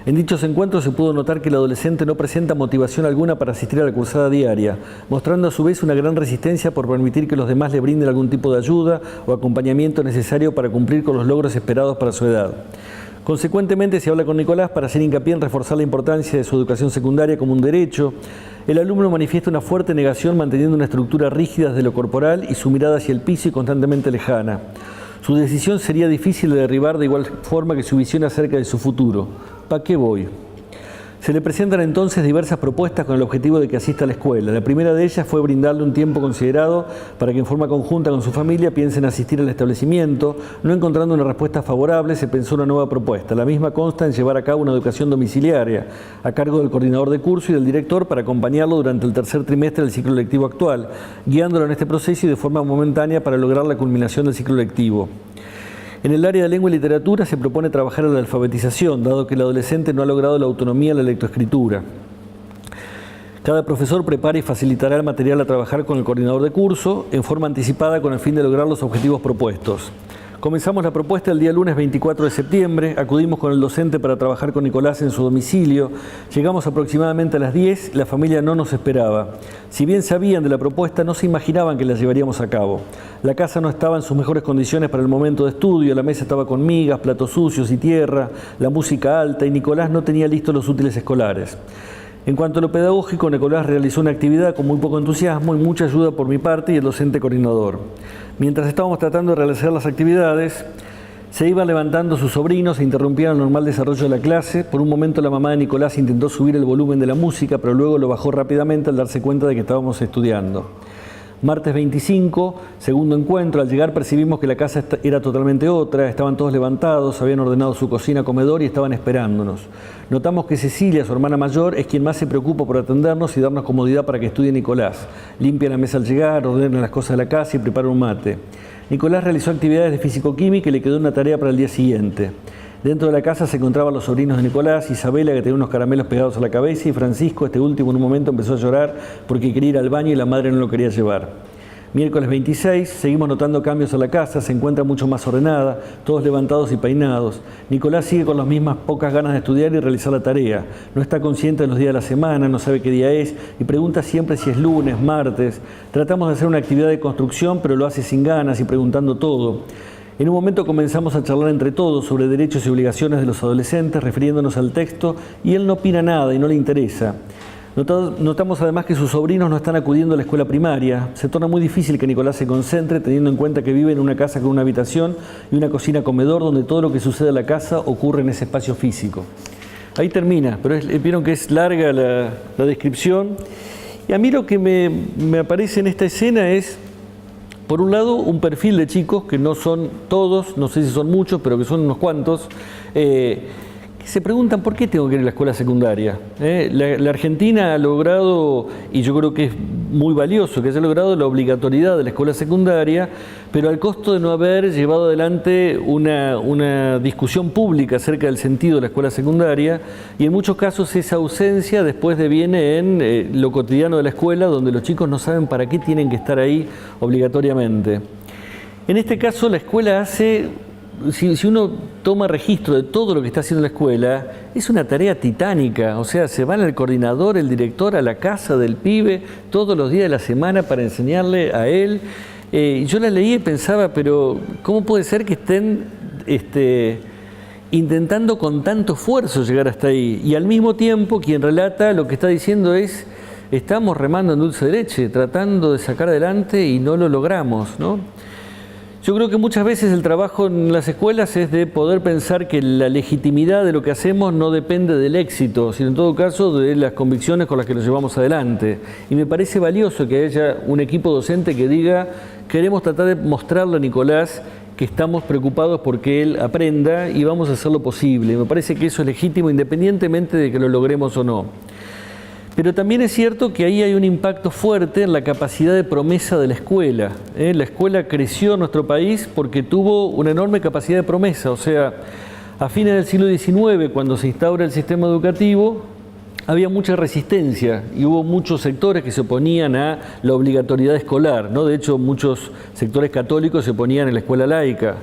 [SPEAKER 1] En dichos encuentros se pudo notar que el adolescente no presenta motivación alguna para asistir a la cursada diaria, mostrando a su vez una gran resistencia por permitir que los demás le brinden algún tipo de ayuda o acompañamiento necesario para cumplir con los logros esperados para su edad. Consecuentemente, se habla con Nicolás para hacer hincapié en reforzar la importancia de su educación secundaria como un derecho. El alumno manifiesta una fuerte negación manteniendo una estructura rígida desde lo corporal y su mirada hacia el piso y constantemente lejana. Su decisión sería difícil de derribar de igual forma que su visión acerca de su futuro. ¿Para qué voy? Se le presentan entonces diversas propuestas con el objetivo de que asista a la escuela. La primera de ellas fue brindarle un tiempo considerado para que en forma conjunta con su familia piensen asistir al establecimiento. No encontrando una respuesta favorable, se pensó una nueva propuesta. La misma consta en llevar a cabo una educación domiciliaria a cargo del coordinador de curso y del director para acompañarlo durante el tercer trimestre del ciclo lectivo actual, guiándolo en este proceso y de forma momentánea para lograr la culminación del ciclo lectivo. En el área de lengua y literatura se propone trabajar en la alfabetización, dado que el adolescente no ha logrado la autonomía en la lectoescritura. Cada profesor prepara y facilitará el material a trabajar con el coordinador de curso en forma anticipada con el fin de lograr los objetivos propuestos. Comenzamos la propuesta el día lunes 24 de septiembre, acudimos con el docente para trabajar con Nicolás en su domicilio, llegamos aproximadamente a las 10, la familia no nos esperaba. Si bien sabían de la propuesta, no se imaginaban que la llevaríamos a cabo. La casa no estaba en sus mejores condiciones para el momento de estudio, la mesa estaba con migas, platos sucios y tierra, la música alta y Nicolás no tenía listos los útiles escolares. En cuanto a lo pedagógico, Nicolás realizó una actividad con muy poco entusiasmo y mucha ayuda por mi parte y el docente coordinador. Mientras estábamos tratando de realizar las actividades, se iban levantando sus sobrinos e interrumpían el normal desarrollo de la clase. Por un momento la mamá de Nicolás intentó subir el volumen de la música, pero luego lo bajó rápidamente al darse cuenta de que estábamos estudiando. Martes 25, segundo encuentro. Al llegar percibimos que la casa era totalmente otra, estaban todos levantados, habían ordenado su cocina, comedor y estaban esperándonos. Notamos que Cecilia, su hermana mayor, es quien más se preocupa por atendernos y darnos comodidad para que estudie Nicolás. Limpia la mesa al llegar, ordena las cosas de la casa y prepara un mate. Nicolás realizó actividades de físico-química y le quedó una tarea para el día siguiente. Dentro de la casa se encontraban los sobrinos de Nicolás, Isabela, que tenía unos caramelos pegados a la cabeza, y Francisco, este último en un momento empezó a llorar porque quería ir al baño y la madre no lo quería llevar. Miércoles 26, seguimos notando cambios en la casa, se encuentra mucho más ordenada, todos levantados y peinados. Nicolás sigue con las mismas pocas ganas de estudiar y realizar la tarea. No está consciente de los días de la semana, no sabe qué día es y pregunta siempre si es lunes, martes. Tratamos de hacer una actividad de construcción, pero lo hace sin ganas y preguntando todo. En un momento comenzamos a charlar entre todos sobre derechos y obligaciones de los adolescentes, refiriéndonos al texto, y él no opina nada y no le interesa. Notamos además que sus sobrinos no están acudiendo a la escuela primaria. Se torna muy difícil que Nicolás se concentre, teniendo en cuenta que vive en una casa con una habitación y una cocina-comedor, donde todo lo que sucede en la casa ocurre en ese espacio físico. Ahí termina, pero vieron que es larga la descripción. Y a mí lo que me aparece en esta escena es, por un lado, un perfil de chicos, que no son todos, no sé si son muchos, pero que son unos cuantos, que se preguntan por qué tengo que ir a la escuela secundaria. La Argentina ha logrado, y yo creo que es muy valioso que haya logrado la obligatoriedad de la escuela secundaria, pero al costo de no haber llevado adelante una discusión pública acerca del sentido de la escuela secundaria, y en muchos casos esa ausencia después deviene en lo cotidiano de la escuela, donde los chicos no saben para qué tienen que estar ahí obligatoriamente. En este caso la escuela hace... Si uno toma registro de todo lo que está haciendo la escuela, es una tarea titánica. O sea, se van el coordinador, el director a la casa del pibe todos los días de la semana para enseñarle a él. Yo la leí y pensaba, pero ¿cómo puede ser que estén intentando con tanto esfuerzo llegar hasta ahí? Y al mismo tiempo quien relata lo que está diciendo es, estamos remando en dulce de leche, tratando de sacar adelante y no lo logramos, ¿no? Yo creo que muchas veces el trabajo en las escuelas es de poder pensar que la legitimidad de lo que hacemos no depende del éxito, sino en todo caso de las convicciones con las que lo llevamos adelante. Y me parece valioso que haya un equipo docente que diga, queremos tratar de mostrarle a Nicolás que estamos preocupados porque él aprenda y vamos a hacer lo posible. Me parece que eso es legítimo independientemente de que lo logremos o no. Pero también es cierto que ahí hay un impacto fuerte en la capacidad de promesa de la escuela. La escuela creció en nuestro país porque tuvo una enorme capacidad de promesa. O sea, a fines del siglo XIX, cuando se instaura el sistema educativo, había mucha resistencia y hubo muchos sectores que se oponían a la obligatoriedad escolar, ¿no? De hecho, muchos sectores católicos se oponían a la escuela laica.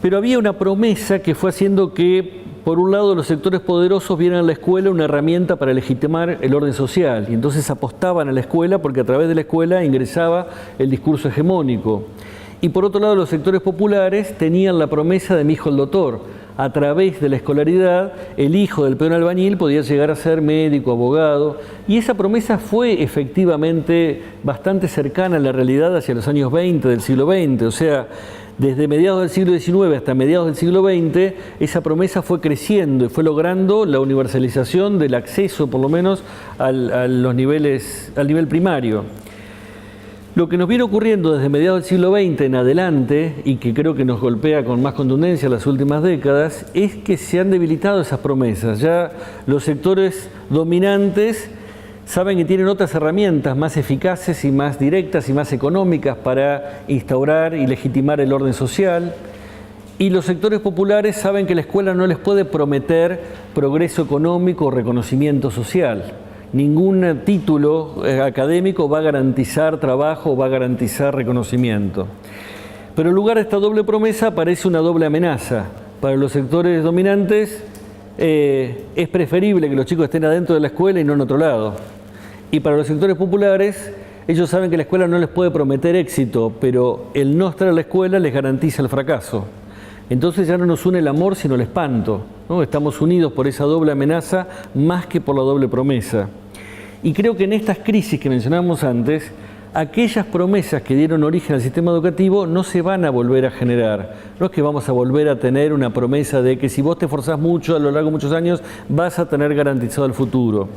[SPEAKER 1] Pero había una promesa que fue haciendo que, por un lado, los sectores poderosos vieran a la escuela una herramienta para legitimar el orden social, y entonces apostaban a la escuela porque a través de la escuela ingresaba el discurso hegemónico. Y por otro lado, los sectores populares tenían la promesa de mi hijo el doctor. A través de la escolaridad, el hijo del peón albañil podía llegar a ser médico, abogado, y esa promesa fue efectivamente bastante cercana a la realidad hacia los años 20 del siglo XX. O sea, desde mediados del siglo XIX hasta mediados del siglo XX, esa promesa fue creciendo y fue logrando la universalización del acceso, por lo menos, al nivel primario. Lo que nos viene ocurriendo desde mediados del siglo XX en adelante, y que creo que nos golpea con más contundencia en las últimas décadas, es que se han debilitado esas promesas. Ya los sectores dominantes saben que tienen otras herramientas más eficaces y más directas y más económicas para instaurar y legitimar el orden social. Y los sectores populares saben que la escuela no les puede prometer progreso económico o reconocimiento social. Ningún título académico va a garantizar trabajo o va a garantizar reconocimiento. Pero en lugar de esta doble promesa aparece una doble amenaza. Para los sectores dominantes es preferible que los chicos estén adentro de la escuela y no en otro lado. Y para los sectores populares, ellos saben que la escuela no les puede prometer éxito, pero el no estar en la escuela les garantiza el fracaso. Entonces ya no nos une el amor, sino el espanto, ¿no? Estamos unidos por esa doble amenaza más que por la doble promesa. Y creo que en estas crisis que mencionábamos antes, aquellas promesas que dieron origen al sistema educativo no se van a volver a generar. No es que vamos a volver a tener una promesa de que si vos te esforzás mucho a lo largo de muchos años, vas a tener garantizado el futuro.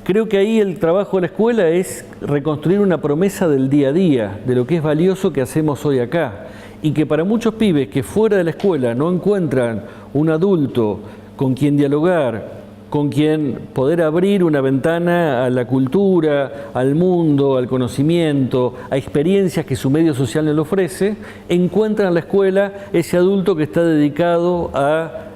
[SPEAKER 1] Creo que ahí el trabajo de la escuela es reconstruir una promesa del día a día, de lo que es valioso que hacemos hoy acá. Y que para muchos pibes que fuera de la escuela no encuentran un adulto con quien dialogar, con quien poder abrir una ventana a la cultura, al mundo, al conocimiento, a experiencias que su medio social les ofrece, encuentran en la escuela ese adulto que está dedicado a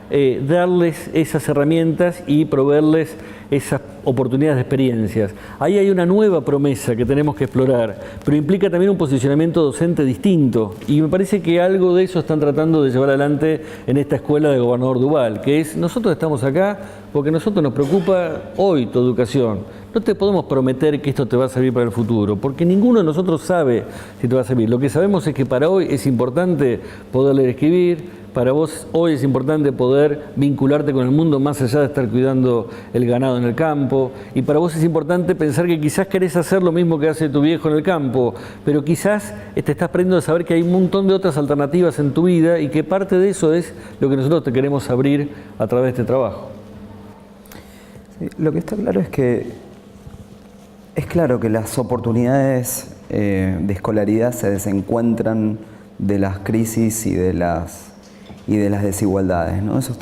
[SPEAKER 1] darles esas herramientas y proveerles esas oportunidades de experiencias. Ahí hay una nueva promesa que tenemos que explorar, pero implica también un posicionamiento docente distinto, y me parece que algo de eso están tratando de llevar adelante en esta escuela del gobernador Duval, que es: nosotros estamos acá porque a nosotros nos preocupa hoy tu educación. No te podemos prometer que esto te va a servir para el futuro, porque ninguno de nosotros sabe si te va a servir. Lo que sabemos es que para hoy es importante poder leer y escribir. Para vos hoy es importante poder vincularte con el mundo más allá de estar cuidando el ganado en el campo. Y para vos es importante pensar que quizás querés hacer lo mismo que hace tu viejo en el campo, pero quizás te estás aprendiendo a saber que hay un montón de otras alternativas en tu vida y que parte de eso es lo que nosotros te queremos abrir a través de este trabajo.
[SPEAKER 2] Sí, lo que está claro es que es claro que las oportunidades de escolaridad se desencuentran de las crisis y de las desigualdades, ¿no? Eso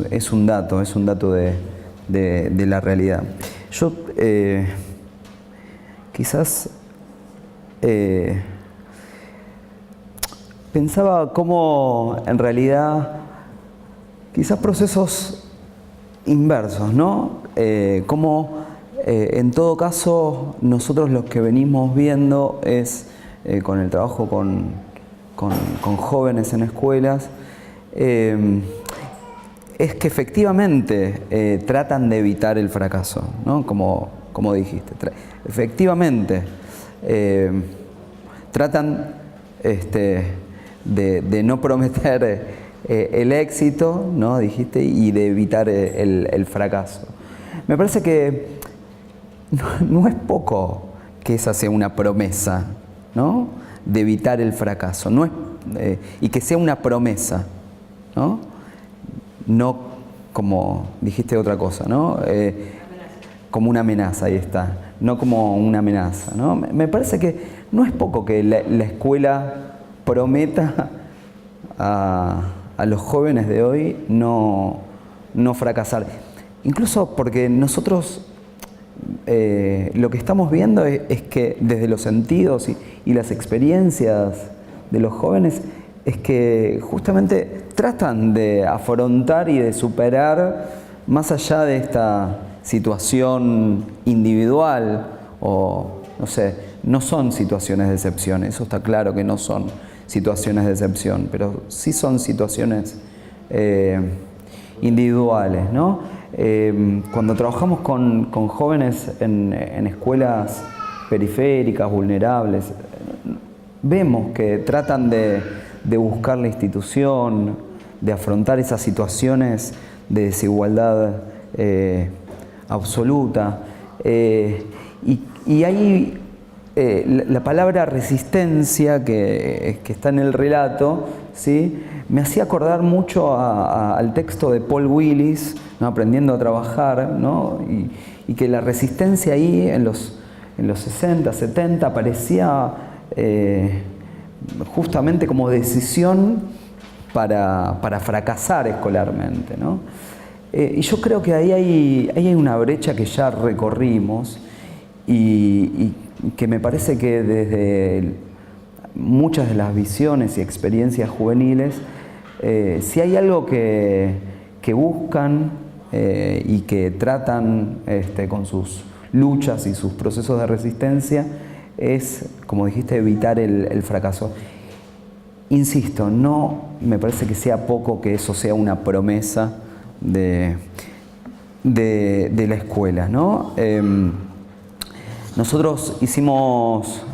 [SPEAKER 2] es un dato de la realidad. Yo quizás pensaba cómo en realidad quizás procesos inversos, ¿no? Cómo en todo caso nosotros lo que venimos viendo es con el trabajo con jóvenes en escuelas, es que efectivamente tratan de evitar el fracaso, ¿no? Como dijiste. Efectivamente tratan de no prometer el éxito, ¿no? Dijiste, y de evitar el fracaso. Me parece que no es poco que esa sea una promesa, ¿no? De evitar el fracaso, no es, y que sea una promesa, ¿no? No como dijiste otra cosa, ¿no? Como una amenaza, ahí está, no como una amenaza, ¿no? Me parece que no es poco que la escuela prometa a los jóvenes de hoy no fracasar. incluso porque nosotros lo que estamos viendo es que desde los sentidos y las experiencias de los jóvenes es que justamente tratan de afrontar y de superar más allá de esta situación individual o, no sé, no son situaciones de excepción, eso está claro que no son situaciones de excepción, pero sí son situaciones individuales, ¿no? Cuando trabajamos con jóvenes en escuelas periféricas, vulnerables, vemos que tratan de buscar la institución, de afrontar esas situaciones de desigualdad absoluta. Y hay la palabra resistencia que está en el relato, ¿sí? Me hacía acordar mucho al texto de Paul Willis, ¿no? Aprendiendo a trabajar, ¿no? Y que la resistencia ahí en los 60, 70 aparecía justamente como decisión para fracasar escolarmente, ¿no? Y yo creo que ahí hay una brecha que ya recorrimos y que me parece que desde muchas de las visiones y experiencias juveniles, si hay algo que buscan y que tratan con sus luchas y sus procesos de resistencia, es, como dijiste, evitar el fracaso. Insisto, no me parece que sea poco que eso sea una promesa de la escuela, ¿no? Nosotros hicimos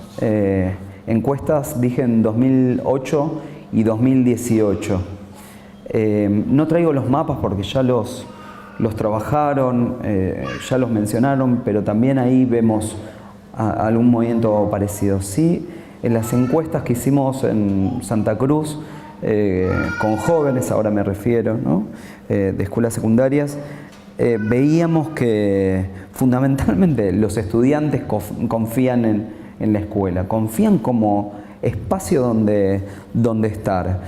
[SPEAKER 2] encuestas, dije, en 2008 y 2018. No traigo los mapas porque ya los trabajaron, ya los mencionaron, pero también ahí vemos algún movimiento parecido. Sí, en las encuestas que hicimos en Santa Cruz, con jóvenes, ahora me refiero, ¿no? De escuelas secundarias, veíamos que fundamentalmente los estudiantes confían en la escuela, confían como espacio donde estar.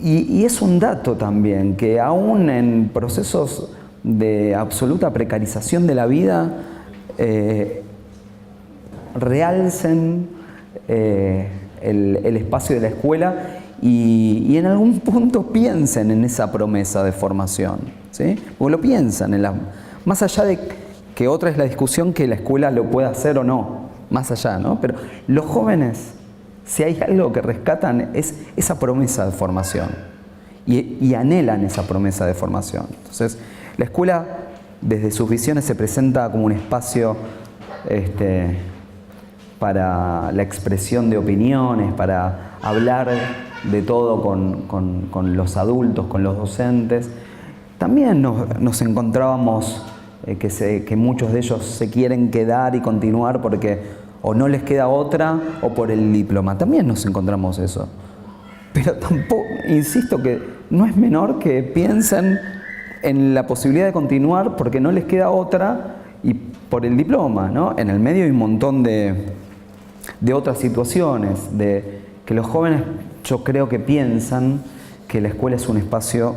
[SPEAKER 2] Y es un dato también que aún en procesos de absoluta precarización de la vida, realcen el espacio de la escuela y en algún punto piensen en esa promesa de formación, ¿sí? O lo piensan, más allá de que otra es la discusión que la escuela lo pueda hacer o no, más allá, ¿no? Pero los jóvenes, si hay algo que rescatan, es esa promesa de formación y anhelan esa promesa de formación. Entonces, la escuela, desde sus visiones, se presenta como un espacio para la expresión de opiniones, para hablar de todo con los adultos, con los docentes. También nos encontrábamos que muchos de ellos se quieren quedar y continuar porque o no les queda otra o por el diploma. También nos encontramos eso. Pero tampoco, insisto, que no es menor que piensen en la posibilidad de continuar porque no les queda otra y por el diploma, ¿no? En el medio hay un montón de otras situaciones, de que los jóvenes, yo creo que piensan que la escuela es un espacio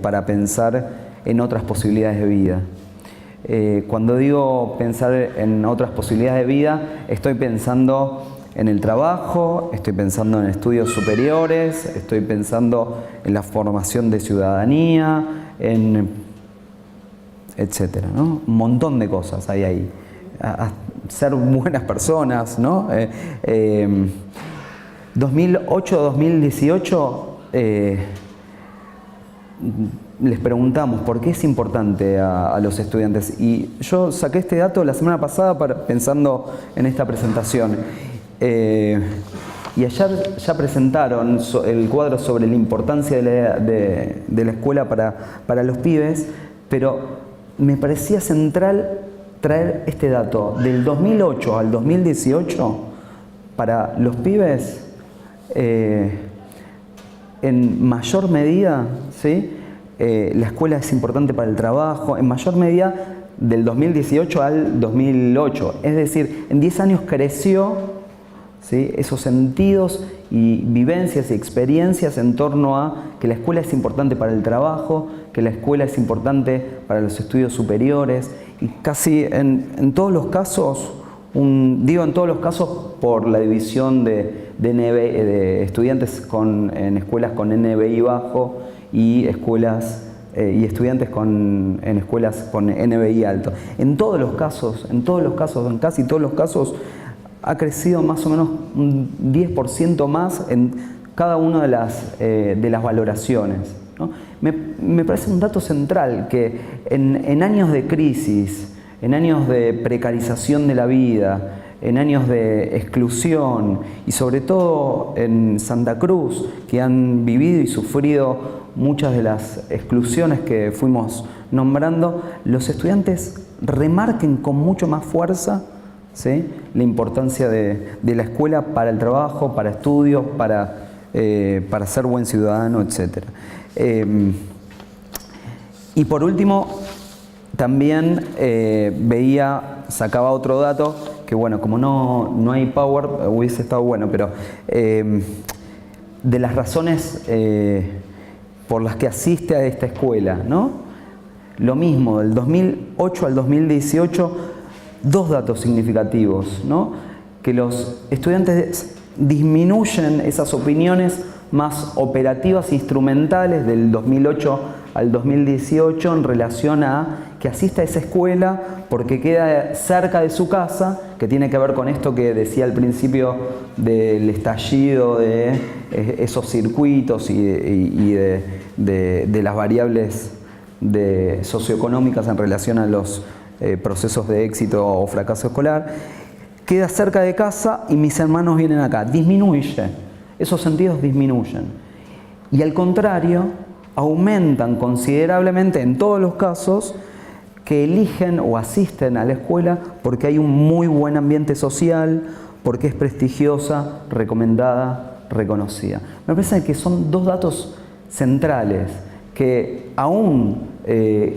[SPEAKER 2] para pensar en otras posibilidades de vida. Cuando digo pensar en otras posibilidades de vida, estoy pensando en el trabajo, estoy pensando en estudios superiores, estoy pensando en la formación de ciudadanía, etcétera, ¿no? Un montón de cosas hay ahí. A ser buenas personas, ¿no? 2008-2018 les preguntamos por qué es importante a los estudiantes y yo saqué este dato la semana pasada pensando en esta presentación y ayer ya presentaron el cuadro sobre la importancia de la escuela para los pibes, pero me parecía central traer este dato del 2008 al 2018 para los pibes en mayor medida, ¿sí? La escuela es importante para el trabajo, en mayor medida del 2018 al 2008. Es decir, en 10 años creció ¿sí? Esos sentidos y vivencias y experiencias en torno a que la escuela es importante para el trabajo, que la escuela es importante para los estudios superiores, y casi en todos los casos, en todos los casos por la división de estudiantes en escuelas con NBI bajo y estudiantes en escuelas con NBI alto. En casi todos los casos, ha crecido más o menos un 10% más en cada una de las valoraciones, ¿no? Me parece un dato central que en años de crisis, en años de precarización de la vida, en años de exclusión y sobre todo en Santa Cruz, que han vivido y sufrido muchas de las exclusiones que fuimos nombrando, los estudiantes remarquen con mucho más fuerza, ¿sí?, la importancia de la escuela para el trabajo, para estudios, para ser buen ciudadano, etc. Y por último, también sacaba otro dato, que bueno, como no hay power, hubiese estado bueno, pero de las razones por las que asiste a esta escuela, ¿no? Lo mismo, del 2008 al 2018, dos datos significativos, ¿no? Que los estudiantes disminuyen esas opiniones más operativas, instrumentales del 2008 al 2018 en relación a que asista a esa escuela porque queda cerca de su casa, que tiene que ver con esto que decía al principio del estallido de esos circuitos y de las variables socioeconómicas en relación a los procesos de éxito o fracaso escolar. Queda cerca de casa y mis hermanos vienen acá. Disminuye, esos sentidos disminuyen. Y al contrario, aumentan considerablemente en todos los casos que eligen o asisten a la escuela porque hay un muy buen ambiente social, porque es prestigiosa, recomendada, reconocida. Me parece que son dos datos centrales que aún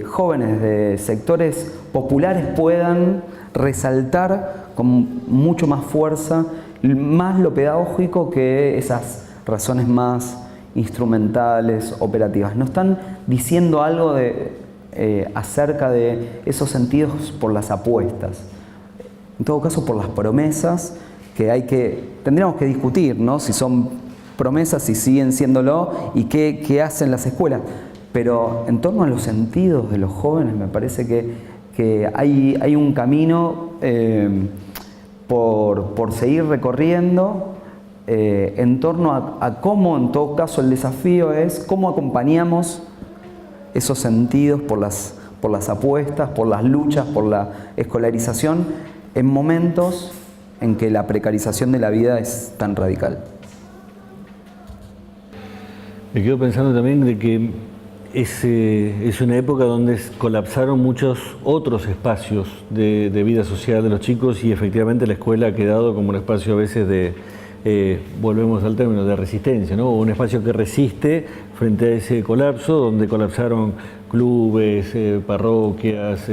[SPEAKER 2] jóvenes de sectores populares puedan resaltar con mucho más fuerza, más lo pedagógico que esas razones más instrumentales, operativas. No están diciendo algo acerca de esos sentidos por las apuestas, en todo caso por las promesas que tendríamos que discutir, ¿no? Si son promesas, si siguen siéndolo y qué hacen las escuelas. Pero en torno a los sentidos de los jóvenes me parece que hay un camino por seguir recorriendo en torno a cómo, en todo caso, el desafío es cómo acompañamos esos sentidos por las apuestas, por las luchas, por la escolarización en momentos en que la precarización de la vida es tan radical.
[SPEAKER 1] Me quedo pensando también de que es una época donde colapsaron muchos otros espacios de vida social de los chicos y efectivamente la escuela ha quedado como un espacio a veces volvemos al término de resistencia, ¿no? Un espacio que resiste frente a ese colapso, donde colapsaron clubes, parroquias,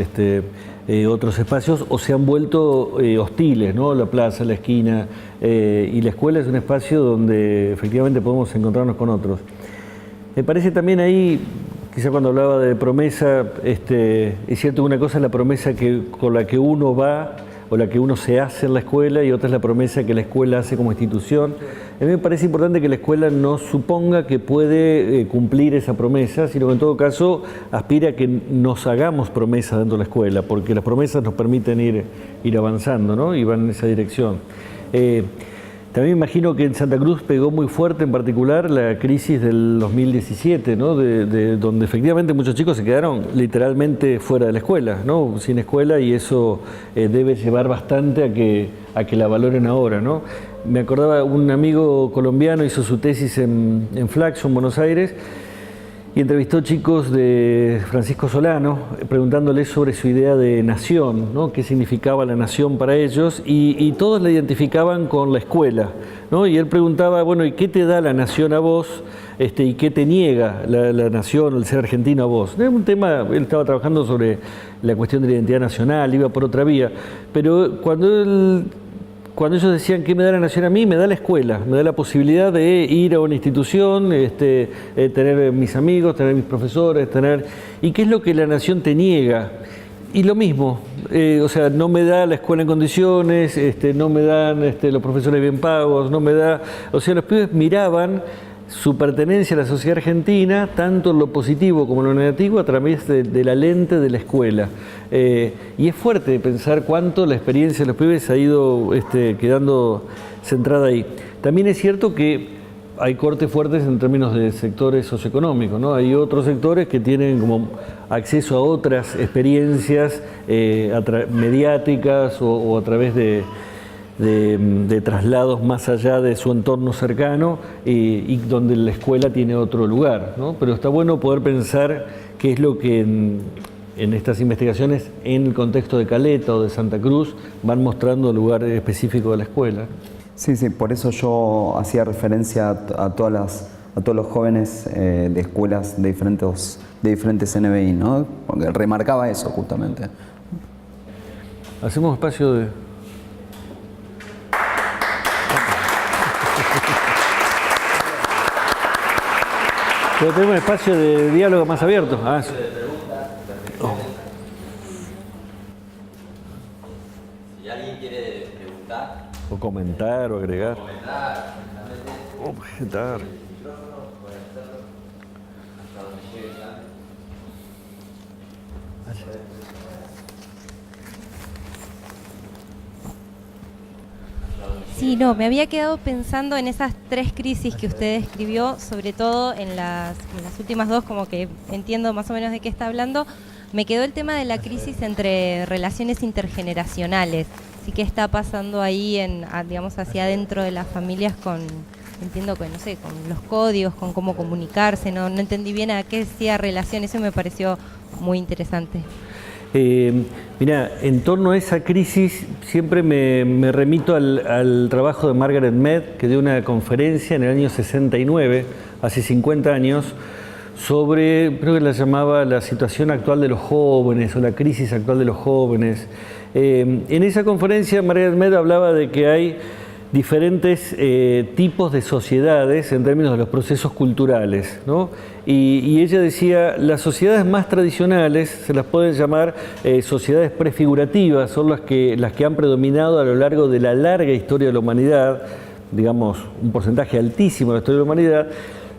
[SPEAKER 1] otros espacios, o se han vuelto hostiles, ¿no? La plaza, la esquina, y la escuela es un espacio donde efectivamente podemos encontrarnos con otros. Me parece también ahí, quizá cuando hablaba de promesa, es cierto que una cosa es la promesa con la que uno va o la que uno se hace en la escuela y otra es la promesa que la escuela hace como institución. A mí me parece importante que la escuela no suponga que puede cumplir esa promesa, sino que en todo caso aspire a que nos hagamos promesas dentro de la escuela, porque las promesas nos permiten ir avanzando, ¿no? Y van en esa dirección. También imagino que en Santa Cruz pegó muy fuerte en particular la crisis del 2017, ¿no? Donde efectivamente muchos chicos se quedaron literalmente fuera de la escuela, ¿no? Sin escuela, y eso debe llevar bastante a que la valoren ahora, ¿no? Me acordaba, un amigo colombiano hizo su tesis en Flaxo, en Buenos Aires, y entrevistó chicos de Francisco Solano, preguntándoles sobre su idea de nación, ¿no? Qué significaba la nación para ellos, y todos la identificaban con la escuela, ¿no? Y él preguntaba, bueno, ¿y qué te da la nación a vos? ¿Y qué te niega la nación, el ser argentino a vos? Es un tema, él estaba trabajando sobre la cuestión de la identidad nacional, iba por otra vía, pero cuando él cuando ellos decían ¿qué me da la nación a mí? Me da la escuela, me da la posibilidad de ir a una institución, tener mis amigos, tener mis profesores, ¿y qué es lo que la nación te niega? Y lo mismo, o sea, no me da la escuela en condiciones, no me dan los profesores bien pagos, no me da... O sea, los pibes miraban su pertenencia a la sociedad argentina, tanto en lo positivo como en lo negativo, a través de la lente de la escuela. Y es fuerte pensar cuánto la experiencia de los pibes ha ido quedando centrada ahí. También es cierto que hay cortes fuertes en términos de sectores socioeconómicos, ¿no? Hay otros sectores que tienen como acceso a otras experiencias mediáticas o a través de traslados más allá de su entorno cercano y donde la escuela tiene otro lugar, ¿no? Pero está bueno poder pensar qué es lo que en estas investigaciones, en el contexto de Caleta o de Santa Cruz, van mostrando el lugar específico de la escuela.
[SPEAKER 2] Sí, por eso yo hacía referencia a todos los jóvenes de escuelas de diferentes NBI, ¿no? Porque remarcaba eso justamente.
[SPEAKER 1] Hacemos espacio de... Pero tenemos espacio de diálogo más abierto.
[SPEAKER 3] Si alguien quiere preguntar.
[SPEAKER 1] O comentar o agregar. Objetar.
[SPEAKER 4] Sí, no, me había quedado pensando en esas 3 crisis que usted describió, sobre todo en las últimas 2, como que entiendo más o menos de qué está hablando. Me quedó el tema de la crisis entre relaciones intergeneracionales. Sí, qué está pasando ahí, digamos, hacia adentro de las familias entiendo que, no sé, con los códigos, con cómo comunicarse, no entendí bien a qué hacía relación, eso me pareció muy interesante.
[SPEAKER 1] Mira, en torno a esa crisis siempre me remito al trabajo de Margaret Mead, que dio una conferencia en el año 69, hace 50 años, sobre, creo que la llamaba la situación actual de los jóvenes o la crisis actual de los jóvenes. En esa conferencia Margaret Mead hablaba de que hay diferentes tipos de sociedades en términos de los procesos culturales, ¿no? Y ella decía, las sociedades más tradicionales se las pueden llamar sociedades prefigurativas, son las que han predominado a lo largo de la larga historia de la humanidad, digamos, un porcentaje altísimo de la historia de la humanidad.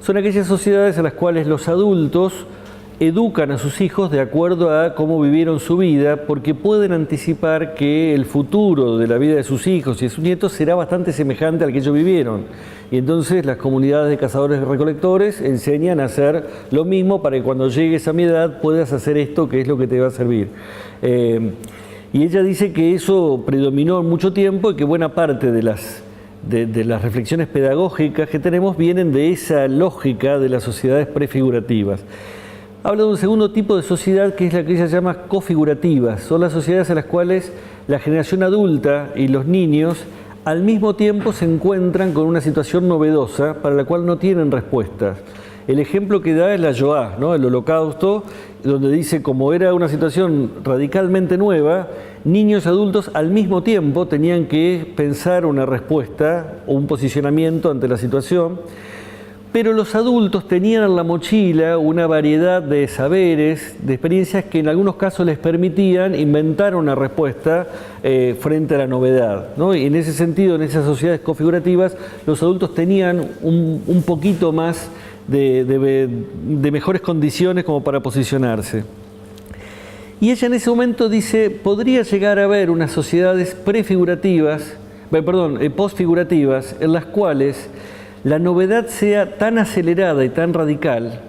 [SPEAKER 1] Son aquellas sociedades en las cuales los adultos educan a sus hijos de acuerdo a cómo vivieron su vida, porque pueden anticipar que el futuro de la vida de sus hijos y de sus nietos será bastante semejante al que ellos vivieron. Y entonces las comunidades de cazadores y recolectores enseñan a hacer lo mismo para que cuando llegues a mi edad puedas hacer esto que es lo que te va a servir. Y ella dice que eso predominó mucho tiempo y que buena parte de las reflexiones pedagógicas que tenemos vienen de esa lógica de las sociedades prefigurativas. Habla de un segundo tipo de sociedad que es la que ella llama cofigurativas. Son las sociedades en las cuales la generación adulta y los niños al mismo tiempo se encuentran con una situación novedosa para la cual no tienen respuestas. El ejemplo que da es la Shoah, ¿no? El Holocausto, donde dice como era una situación radicalmente nueva, niños y adultos al mismo tiempo tenían que pensar una respuesta o un posicionamiento ante la situación. Pero los adultos tenían en la mochila una variedad de saberes, de experiencias que en algunos casos les permitían inventar una respuesta frente a la novedad, ¿no? Y en ese sentido, en esas sociedades configurativas, los adultos tenían un poquito más de mejores condiciones como para posicionarse. Y ella en ese momento dice, podría llegar a haber unas sociedades postfigurativas, en las cuales la novedad sea tan acelerada y tan radical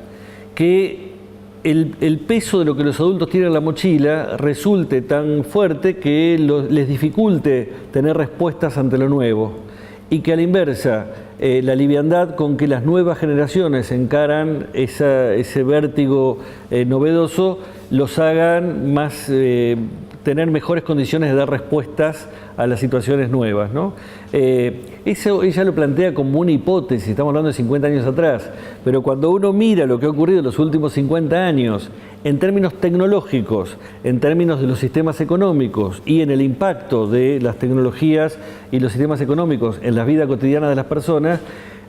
[SPEAKER 1] que el peso de lo que los adultos tienen en la mochila resulte tan fuerte que les dificulte tener respuestas ante lo nuevo. Y que a la inversa, la liviandad con que las nuevas generaciones encaran ese vértigo novedoso los hagan más, tener mejores condiciones de dar respuestas a las situaciones nuevas, ¿no? Eso ella lo plantea como una hipótesis, estamos hablando de 50 años atrás, pero cuando uno mira lo que ha ocurrido en los últimos 50 años en términos tecnológicos, en términos de los sistemas económicos y en el impacto de las tecnologías y los sistemas económicos en la vida cotidiana de las personas,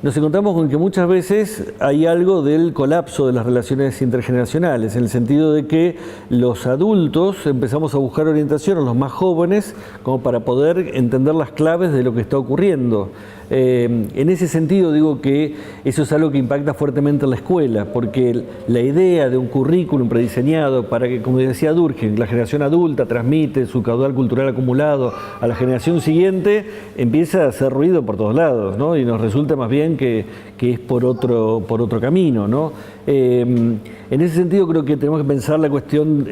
[SPEAKER 1] nos encontramos con que muchas veces hay algo del colapso de las relaciones intergeneracionales, en el sentido de que los adultos empezamos a buscar orientación a los más jóvenes como para poder entender las claves de lo que está ocurriendo. En ese sentido digo que eso es algo que impacta fuertemente en la escuela, porque la idea de un currículum prediseñado para que, como decía Durkheim, la generación adulta transmite su caudal cultural acumulado a la generación siguiente, empieza a hacer ruido por todos lados, ¿no? Y nos resulta más bien que es por otro camino, ¿no? En ese sentido creo que tenemos que pensar la cuestión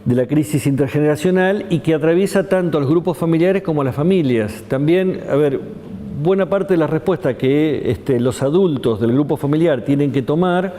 [SPEAKER 1] de la crisis intergeneracional y que atraviesa tanto a los grupos familiares como a las familias. También, a ver, buena parte de la respuesta que los adultos del grupo familiar tienen que tomar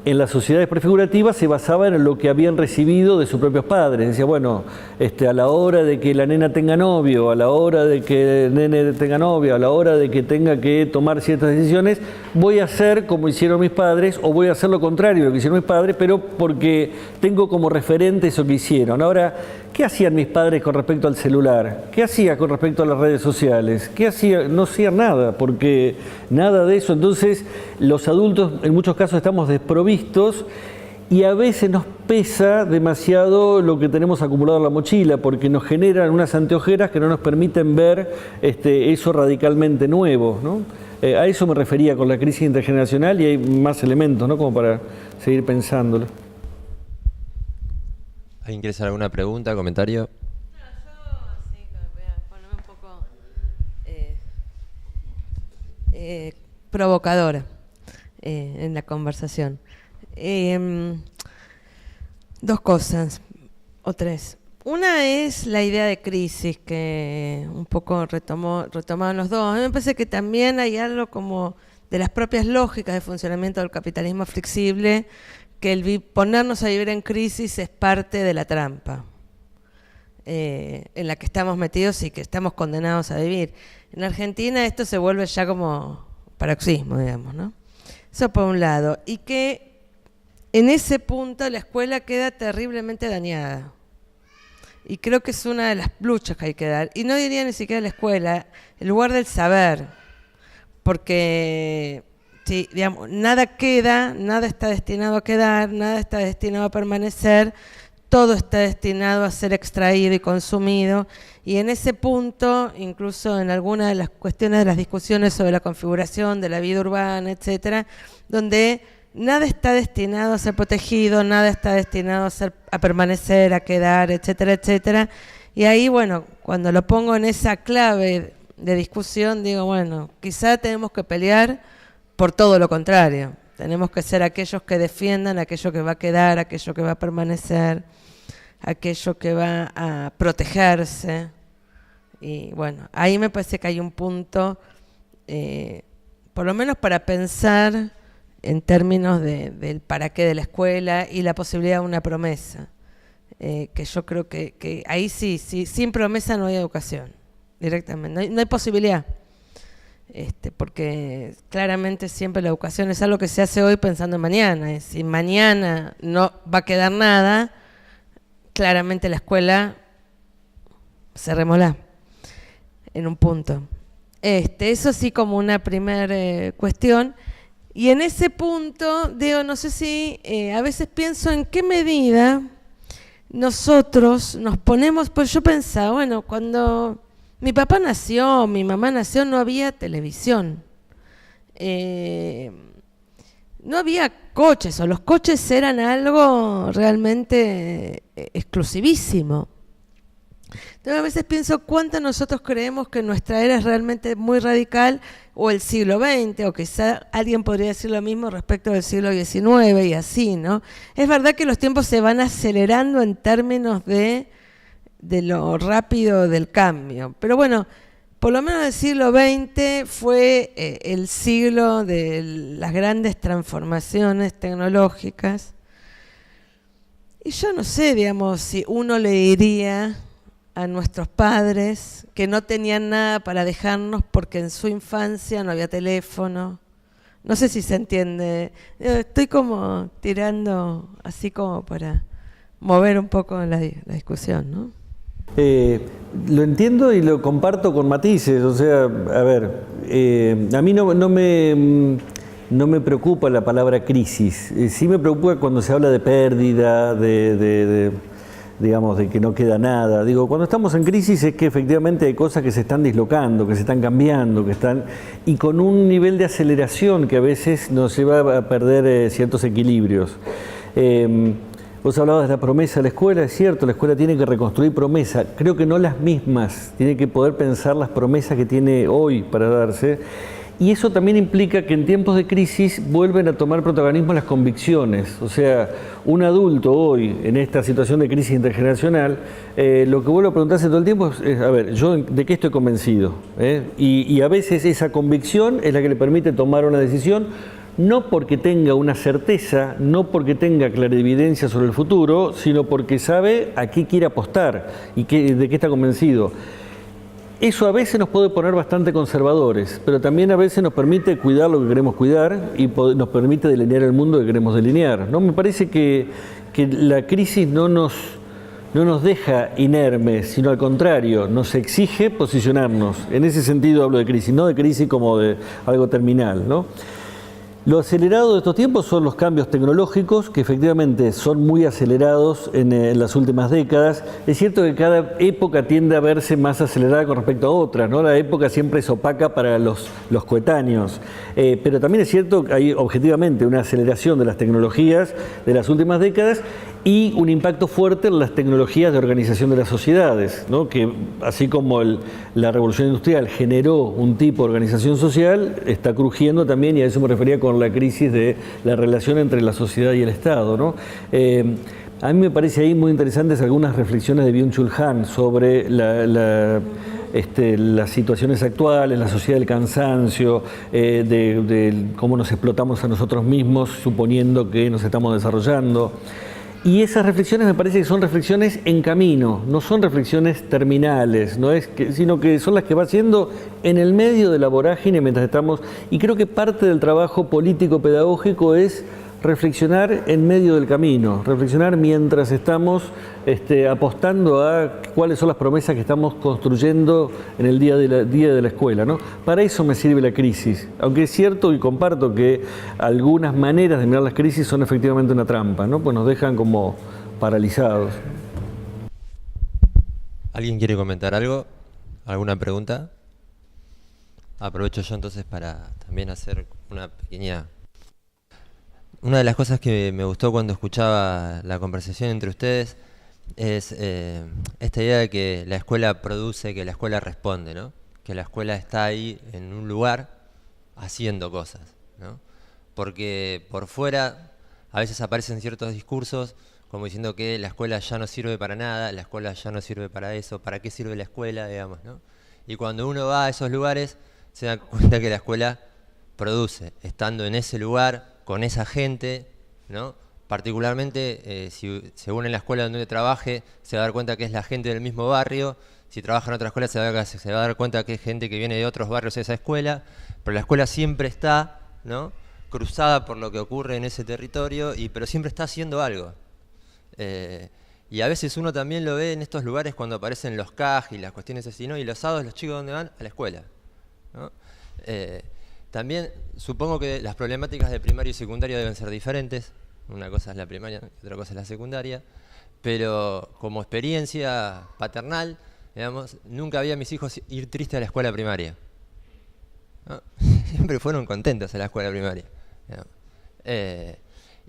[SPEAKER 1] en las sociedades prefigurativas se basaba en lo que habían recibido de sus propios padres. Decía, bueno, a la hora de que la nena tenga novio, a la hora de que el nene tenga novia, a la hora de que tenga que tomar ciertas decisiones, voy a hacer como hicieron mis padres o voy a hacer lo contrario de lo que hicieron mis padres, pero porque tengo como referente eso que hicieron. Ahora, ¿qué hacían mis padres con respecto al celular? ¿Qué hacía con respecto a las redes sociales? ¿Qué hacía? No hacían nada, porque nada de eso. Entonces, los adultos en muchos casos estamos desprovistos y a veces nos pesa demasiado lo que tenemos acumulado en la mochila, porque nos generan unas anteojeras que no nos permiten ver eso radicalmente nuevo, ¿no? A eso me refería con la crisis intergeneracional y hay más elementos, ¿no? Como para seguir pensándolo.
[SPEAKER 5] ¿Alguien quiere hacer alguna pregunta, comentario?
[SPEAKER 6] No, yo sí, voy a ponerme un poco provocadora en la conversación. Dos cosas, o tres. Una es la idea de crisis que un poco retomaban los dos. A mí me parece que también hay algo como de las propias lógicas de funcionamiento del capitalismo flexible, que el ponernos a vivir en crisis es parte de la trampa en la que estamos metidos y que estamos condenados a vivir. En Argentina esto se vuelve ya como paroxismo, digamos, ¿no? Eso por un lado. Y que en ese punto la escuela queda terriblemente dañada. Y creo que es una de las luchas que hay que dar. Y no diría ni siquiera la escuela, el lugar del saber. Porque sí, digamos, nada queda, nada está destinado a quedar, nada está destinado a permanecer, todo está destinado a ser extraído y consumido. Y en ese punto, incluso en algunas de las cuestiones de las discusiones sobre la configuración de la vida urbana, etcétera, donde nada está destinado a ser protegido, nada está destinado a permanecer, a quedar, etcétera, etcétera. Y ahí, bueno, cuando lo pongo en esa clave de discusión, digo, bueno, quizá tenemos que pelear por todo lo contrario. Tenemos que ser aquellos que defiendan aquello que va a quedar, aquello que va a permanecer, aquello que va a protegerse. Y bueno, ahí me parece que hay un punto, por lo menos para pensar en términos del para qué de la escuela y la posibilidad de una promesa. Que yo creo que ahí sí, sin promesa no hay educación, directamente, no hay posibilidad. Porque claramente siempre la educación es algo que se hace hoy pensando en mañana. Y si mañana no va a quedar nada, claramente la escuela cerrémosla en un punto. Eso sí como una primera cuestión. Y en ese punto, digo, no sé si a veces pienso en qué medida nosotros nos ponemos, pues yo pensaba, bueno, cuando mi papá nació, mi mamá nació, no había televisión, no había coches, o los coches eran algo realmente exclusivísimo. Entonces a veces pienso cuánto nosotros creemos que nuestra era es realmente muy radical, o el siglo XX, o quizá alguien podría decir lo mismo respecto del siglo XIX y así, ¿no? Es verdad que los tiempos se van acelerando en términos de lo rápido del cambio, pero bueno, por lo menos el siglo XX fue el siglo de las grandes transformaciones tecnológicas. Y yo no sé, digamos, si uno le diría a nuestros padres que no tenían nada para dejarnos porque en su infancia no había teléfono, No sé si se entiende. Estoy como tirando así como para mover un poco la discusión, ¿no?
[SPEAKER 1] Lo entiendo y lo comparto con matices. O sea, a ver, a mí no me preocupa la palabra crisis. Sí me preocupa cuando se habla de pérdida, digamos, de que no queda nada. Digo, cuando estamos en crisis es que efectivamente hay cosas que se están dislocando, que se están cambiando, y con un nivel de aceleración que a veces nos lleva a perder ciertos equilibrios. Vos hablabas de la promesa de la escuela, es cierto, la escuela tiene que reconstruir promesas, creo que no las mismas, tiene que poder pensar las promesas que tiene hoy para darse. Y eso también implica que en tiempos de crisis vuelven a tomar protagonismo las convicciones. O sea, un adulto hoy, en esta situación de crisis intergeneracional, lo que vuelvo a preguntarse todo el tiempo es, a ver, ¿yo de qué estoy convencido? Y a veces esa convicción es la que le permite tomar una decisión, no porque tenga una certeza, no porque tenga clarividencia sobre el futuro, sino porque sabe a qué quiere apostar y de qué está convencido. Eso a veces nos puede poner bastante conservadores, pero también a veces nos permite cuidar lo que queremos cuidar y nos permite delinear el mundo que queremos delinear, ¿no? Me parece que la crisis no nos deja inermes, sino al contrario, nos exige posicionarnos. En ese sentido hablo de crisis, no de crisis como de algo terminal, ¿no? Lo acelerado de estos tiempos son los cambios tecnológicos, que efectivamente son muy acelerados en las últimas décadas. Es cierto que cada época tiende a verse más acelerada con respecto a otras, ¿no? La época siempre es opaca para los coetáneos. Pero también es cierto que hay objetivamente una aceleración de las tecnologías de las últimas décadas y un impacto fuerte en las tecnologías de organización de las sociedades, ¿no? Que así como la revolución industrial generó un tipo de organización social, está crujiendo también, y a eso me refería con la crisis de la relación entre la sociedad y el Estado, ¿no? A mí me parece ahí muy interesantes algunas reflexiones de Byung-Chul Han sobre las situaciones actuales, la sociedad del cansancio, de cómo nos explotamos a nosotros mismos suponiendo que nos estamos desarrollando. Y esas reflexiones me parece que son reflexiones en camino, no son reflexiones terminales, sino que son las que va haciendo en el medio de la vorágine mientras estamos. Y creo que parte del trabajo político-pedagógico es reflexionar en medio del camino, reflexionar mientras estamos apostando a cuáles son las promesas que estamos construyendo en el día de la escuela, ¿no? Para eso me sirve la crisis, aunque es cierto y comparto que algunas maneras de mirar las crisis son efectivamente una trampa, ¿no? Pues nos dejan como paralizados.
[SPEAKER 5] ¿Alguien quiere comentar algo? ¿Alguna pregunta? Aprovecho yo entonces para también hacer una pequeña... Una de las cosas que me gustó cuando escuchaba la conversación entre ustedes es esta idea de que la escuela produce, que la escuela responde, ¿no? Que la escuela está ahí en un lugar haciendo cosas, ¿no? Porque por fuera a veces aparecen ciertos discursos como diciendo que la escuela ya no sirve para nada, la escuela ya no sirve para eso, ¿para qué sirve la escuela, digamos, ¿no? Y cuando uno va a esos lugares se da cuenta que la escuela produce, estando en ese lugar, con esa gente, ¿no? Particularmente, si según en la escuela donde trabaje, se va a dar cuenta que es la gente del mismo barrio. Si trabaja en otra escuela, se va a dar cuenta que es gente que viene de otros barrios a esa escuela. Pero la escuela siempre está, ¿no?, cruzada por lo que ocurre en ese territorio, pero siempre está haciendo algo. Y a veces uno también lo ve en estos lugares cuando aparecen los CAG y las cuestiones así, ¿no? Y los sábados los chicos, ¿dónde van? A la escuela, ¿no? También supongo que las problemáticas de primario y secundario deben ser diferentes. Una cosa es la primaria, otra cosa es la secundaria. Pero como experiencia paternal, digamos, nunca vi a mis hijos ir tristes a la escuela primaria, ¿no? Siempre fueron contentos a la escuela primaria,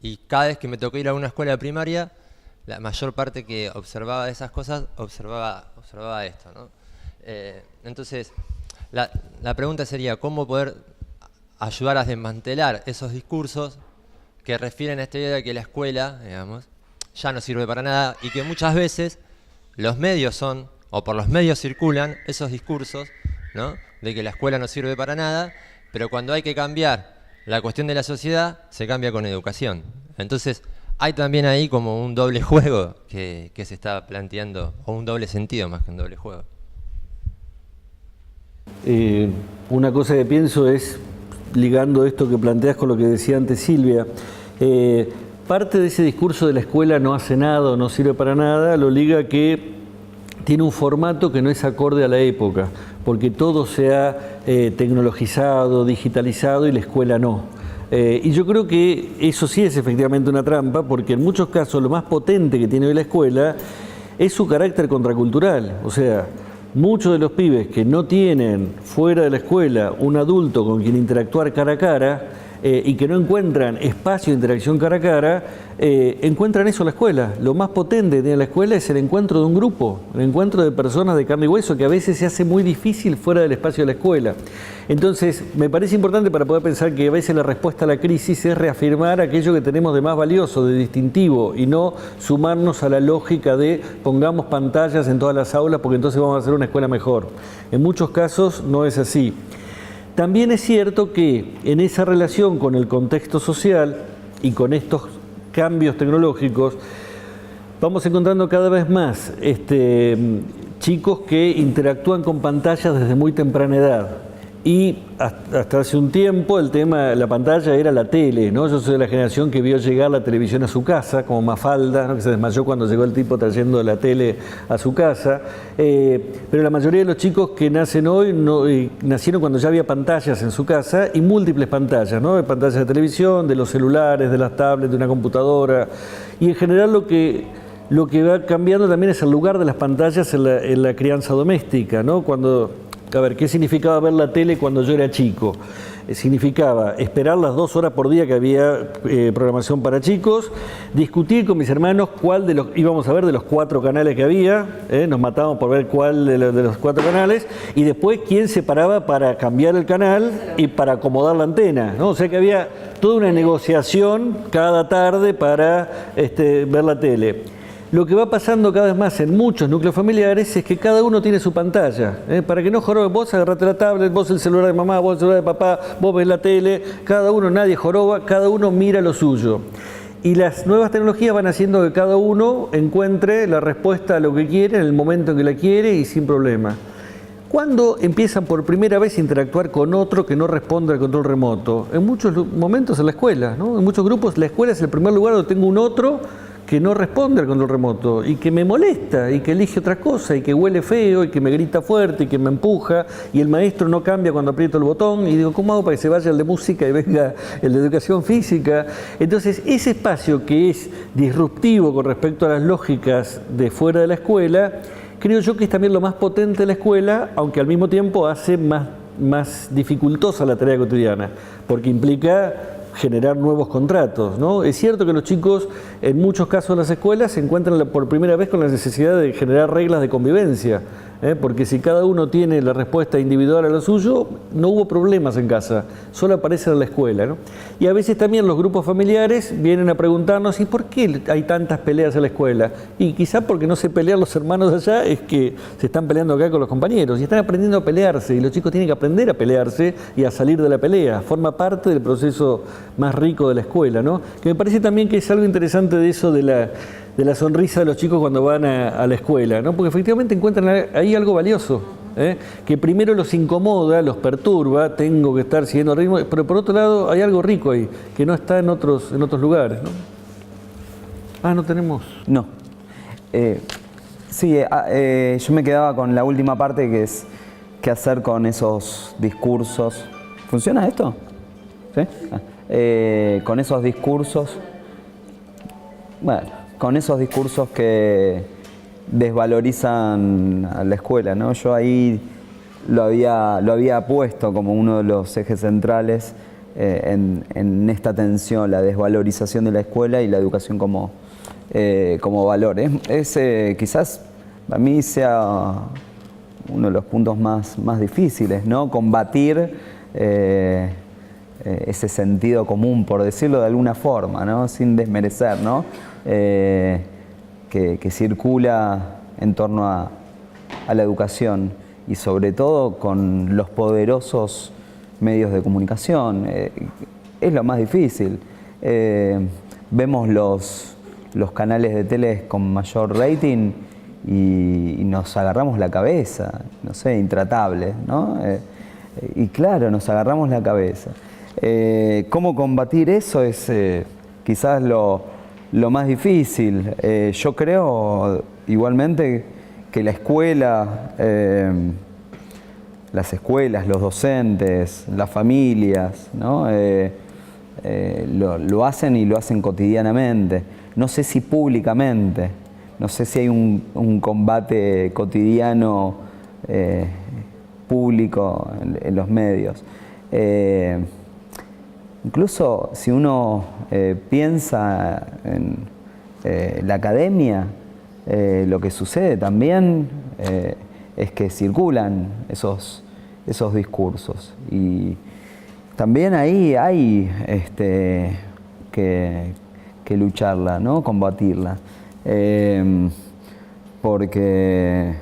[SPEAKER 5] y cada vez que me tocó ir a una escuela primaria, la mayor parte que observaba de esas cosas, observaba esto, ¿no? Entonces, la pregunta sería, ¿cómo poder ayudar a desmantelar esos discursos que refieren a esta idea de que la escuela, digamos, ya no sirve para nada y que muchas veces los medios o por los medios circulan esos discursos, ¿no?, de que la escuela no sirve para nada, pero cuando hay que cambiar la cuestión de la sociedad, se cambia con educación. Entonces, hay también ahí como un doble juego que se está planteando, o un doble sentido más que un doble juego.
[SPEAKER 1] Una cosa que pienso es, ligando esto que planteas con lo que decía antes Silvia, parte de ese discurso de la escuela no hace nada o no sirve para nada, lo liga que tiene un formato que no es acorde a la época, porque todo se ha tecnologizado, digitalizado y la escuela no. Y yo creo que eso sí es efectivamente una trampa, porque en muchos casos lo más potente que tiene hoy la escuela es su carácter contracultural. O sea, muchos de los pibes que no tienen fuera de la escuela un adulto con quien interactuar cara a cara, y que no encuentran espacio de interacción cara a cara, encuentran eso en la escuela. Lo más potente que tiene la escuela es el encuentro de un grupo, el encuentro de personas de carne y hueso, que a veces se hace muy difícil fuera del espacio de la escuela. Entonces, me parece importante para poder pensar que a veces la respuesta a la crisis es reafirmar aquello que tenemos de más valioso, de distintivo, y no sumarnos a la lógica de pongamos pantallas en todas las aulas porque entonces vamos a hacer una escuela mejor. En muchos casos no es así. También es cierto que en esa relación con el contexto social y con estos cambios tecnológicos, vamos encontrando cada vez más chicos que interactúan con pantallas desde muy temprana edad. Y hasta hace un tiempo el tema, la pantalla era la tele, ¿no? Yo soy de la generación que vio llegar la televisión a su casa, como Mafalda, ¿no? Que se desmayó cuando llegó el tipo trayendo la tele a su casa. Pero la mayoría de los chicos que nacen hoy nacieron cuando ya había pantallas en su casa y múltiples pantallas, ¿no? Pantallas de televisión, de los celulares, de las tablets, de una computadora. Y en general lo que va cambiando también es el lugar de las pantallas en la crianza doméstica, ¿no? A ver, ¿qué significaba ver la tele cuando yo era chico? Significaba esperar las 2 horas por día que había programación para chicos, discutir con mis hermanos íbamos a ver de los 4 canales que había, nos matábamos por ver cuál de los 4 canales, y después quién se paraba para cambiar el canal y para acomodar la antena, ¿no? O sea que había toda una negociación cada tarde para ver la tele. Lo que va pasando cada vez más en muchos núcleos familiares es que cada uno tiene su pantalla. Para que no jorobe, vos agarrate la tablet, vos el celular de mamá, vos el celular de papá, vos ves la tele, cada uno, nadie joroba, cada uno mira lo suyo. Y las nuevas tecnologías van haciendo que cada uno encuentre la respuesta a lo que quiere en el momento en que la quiere y sin problema. ¿Cuándo empiezan por primera vez a interactuar con otro que no responde al control remoto? En muchos momentos en la escuela, ¿no? En muchos grupos la escuela es el primer lugar donde tengo un otro que no responde al control remoto y que me molesta y que elige otra cosa y que huele feo y que me grita fuerte y que me empuja y el maestro no cambia cuando aprieto el botón y digo, ¿cómo hago para que se vaya el de música y venga el de educación física? Entonces, ese espacio que es disruptivo con respecto a las lógicas de fuera de la escuela, creo yo que es también lo más potente de la escuela, aunque al mismo tiempo hace más dificultosa la tarea cotidiana, porque implica generar nuevos contratos, ¿no? Es cierto que los chicos, en muchos casos en las escuelas, se encuentran por primera vez con la necesidad de generar reglas de convivencia, porque si cada uno tiene la respuesta individual a lo suyo, no hubo problemas en casa, solo aparecen en la escuela, ¿no? Y a veces también los grupos familiares vienen a preguntarnos, ¿y por qué hay tantas peleas en la escuela? Y quizá porque no se pelean los hermanos de allá, es que se están peleando acá con los compañeros, y están aprendiendo a pelearse, y los chicos tienen que aprender a pelearse y a salir de la pelea, forma parte del proceso más rico de la escuela, ¿no? Que me parece también que es algo interesante de eso de la sonrisa de los chicos cuando van a la escuela, ¿no? Porque efectivamente encuentran ahí algo valioso, que primero los incomoda, los perturba, tengo que estar siguiendo el ritmo, pero por otro lado hay algo rico ahí, que no está en otros lugares, ¿no? No tenemos.
[SPEAKER 2] No. Sí, yo me quedaba con la última parte, que es qué hacer con esos discursos. ¿Funciona esto? ¿Sí? Con esos discursos. Bueno, con esos discursos que desvalorizan a la escuela, ¿no? Yo ahí lo había puesto como uno de los ejes centrales en esta tensión, la desvalorización de la escuela y la educación como valor. Quizás para mí sea uno de los puntos más difíciles, ¿no? Combatir ese sentido común, por decirlo de alguna forma, ¿no? Sin desmerecer, ¿no? Que circula en torno a la educación y sobre todo con los poderosos medios de comunicación. Es lo más difícil. Vemos los canales de tele con mayor rating y nos agarramos la cabeza, no sé, intratables, ¿no? Y claro, nos agarramos la cabeza. ¿Cómo combatir eso? Es quizás lo más difícil. Yo creo igualmente que la escuela, las escuelas, los docentes, las familias, ¿no? Lo hacen y lo hacen cotidianamente. No sé si públicamente, no sé si hay un combate cotidiano público en los medios. Incluso si uno piensa en la academia, lo que sucede también es que circulan esos discursos. Y también ahí hay que lucharla, ¿no? Combatirla. Porque,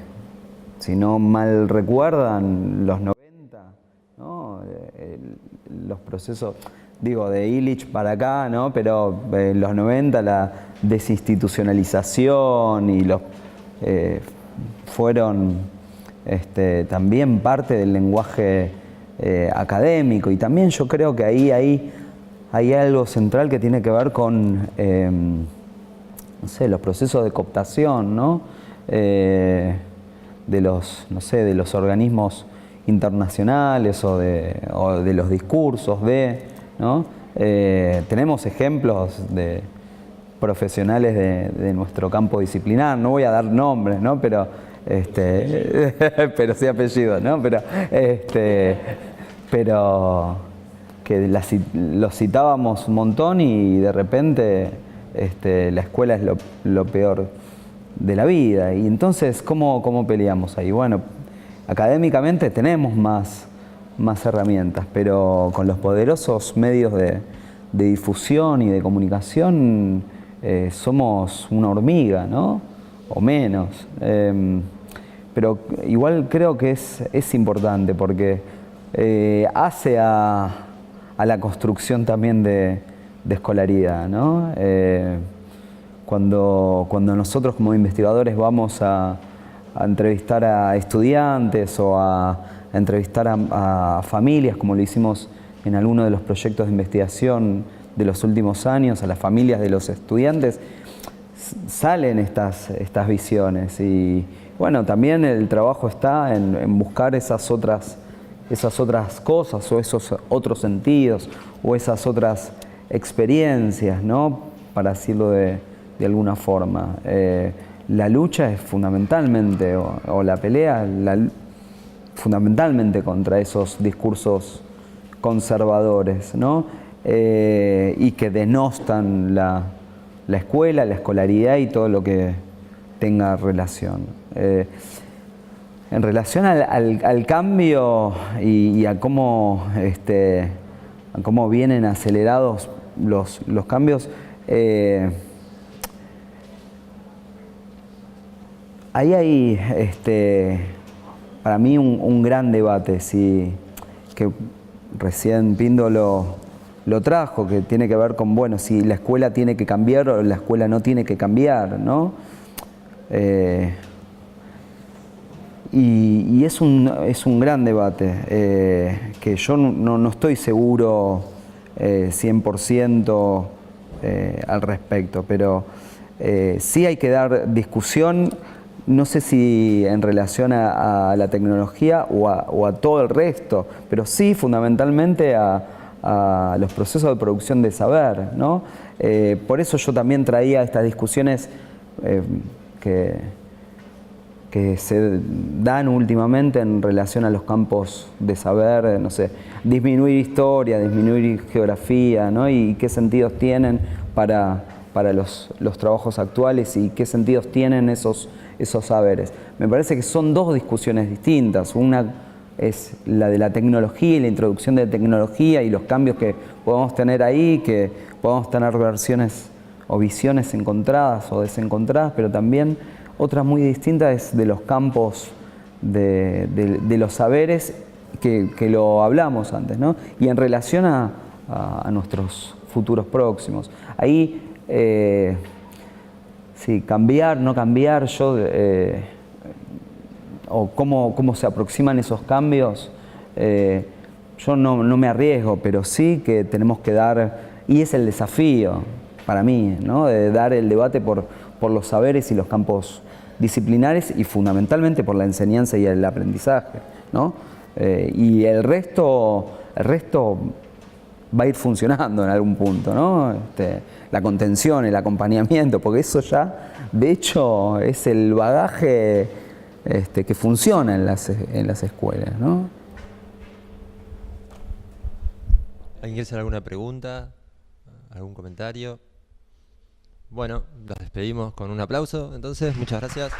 [SPEAKER 2] si no mal recuerdan, los 90, ¿no? Los procesos, digo, de Illich para acá, ¿no? Pero en los 90 la desinstitucionalización y los fueron también parte del lenguaje académico, y también yo creo que ahí hay algo central que tiene que ver con no sé, los procesos de cooptación, ¿no? De los, no sé, de los organismos internacionales o de los discursos ¿no? Tenemos ejemplos de profesionales de nuestro campo disciplinar, no voy a dar nombres, ¿no? Pero pero sí apellidos, ¿no? Pero que los citábamos un montón y de repente la escuela es lo peor de la vida. Y entonces, ¿cómo peleamos ahí? Bueno, académicamente tenemos más herramientas, pero con los poderosos medios de difusión y de comunicación somos una hormiga, ¿no? O menos. Pero igual creo que es importante porque hace a la construcción también de escolaridad, ¿no? Cuando nosotros como investigadores vamos a entrevistar a estudiantes o a entrevistar a familias, como lo hicimos en alguno de los proyectos de investigación de los últimos años, a las familias de los estudiantes, salen estas visiones. Y bueno, también el trabajo está en buscar esas otras cosas o esos otros sentidos o esas otras experiencias, ¿no? Para decirlo de alguna forma. La lucha es fundamentalmente, o la pelea, fundamentalmente contra esos discursos conservadores, ¿no? Y que denostan la escuela, la escolaridad y todo lo que tenga relación. En relación al cambio y a cómo vienen acelerados los cambios, ahí hay para mí un gran debate, que recién Pindo lo trajo, que tiene que ver con, bueno, si la escuela tiene que cambiar o la escuela no tiene que cambiar, ¿no? Y es un gran debate, que yo no estoy seguro 100% al respecto, pero sí hay que dar discusión. No sé si en relación a la tecnología o a todo el resto, pero sí fundamentalmente a los procesos de producción de saber, ¿no? Por eso yo también traía estas discusiones que se dan últimamente en relación a los campos de saber, no sé, disminuir historia, disminuir geografía, ¿no? Y qué sentidos tienen para los trabajos actuales y qué sentidos tienen esos saberes. Me parece que son dos discusiones distintas. Una es la de la tecnología y la introducción de tecnología y los cambios que podemos tener ahí, que podemos tener versiones o visiones encontradas o desencontradas, pero también otra muy distinta es de los campos de los saberes que lo hablamos antes, ¿no? Y en relación a nuestros futuros próximos. Ahí sí, cambiar, no cambiar, o cómo se aproximan esos cambios, yo no me arriesgo, pero sí que tenemos que dar, y es el desafío para mí, ¿no? De dar el debate por los saberes y los campos disciplinares y fundamentalmente por la enseñanza y el aprendizaje, ¿no? Y el resto va a ir funcionando en algún punto, ¿no? La contención, el acompañamiento, porque eso ya, de hecho, es el bagaje que funciona en las escuelas, ¿no?
[SPEAKER 5] ¿Alguien quiere hacer alguna pregunta? ¿Algún comentario? Bueno, los despedimos con un aplauso, entonces, muchas gracias.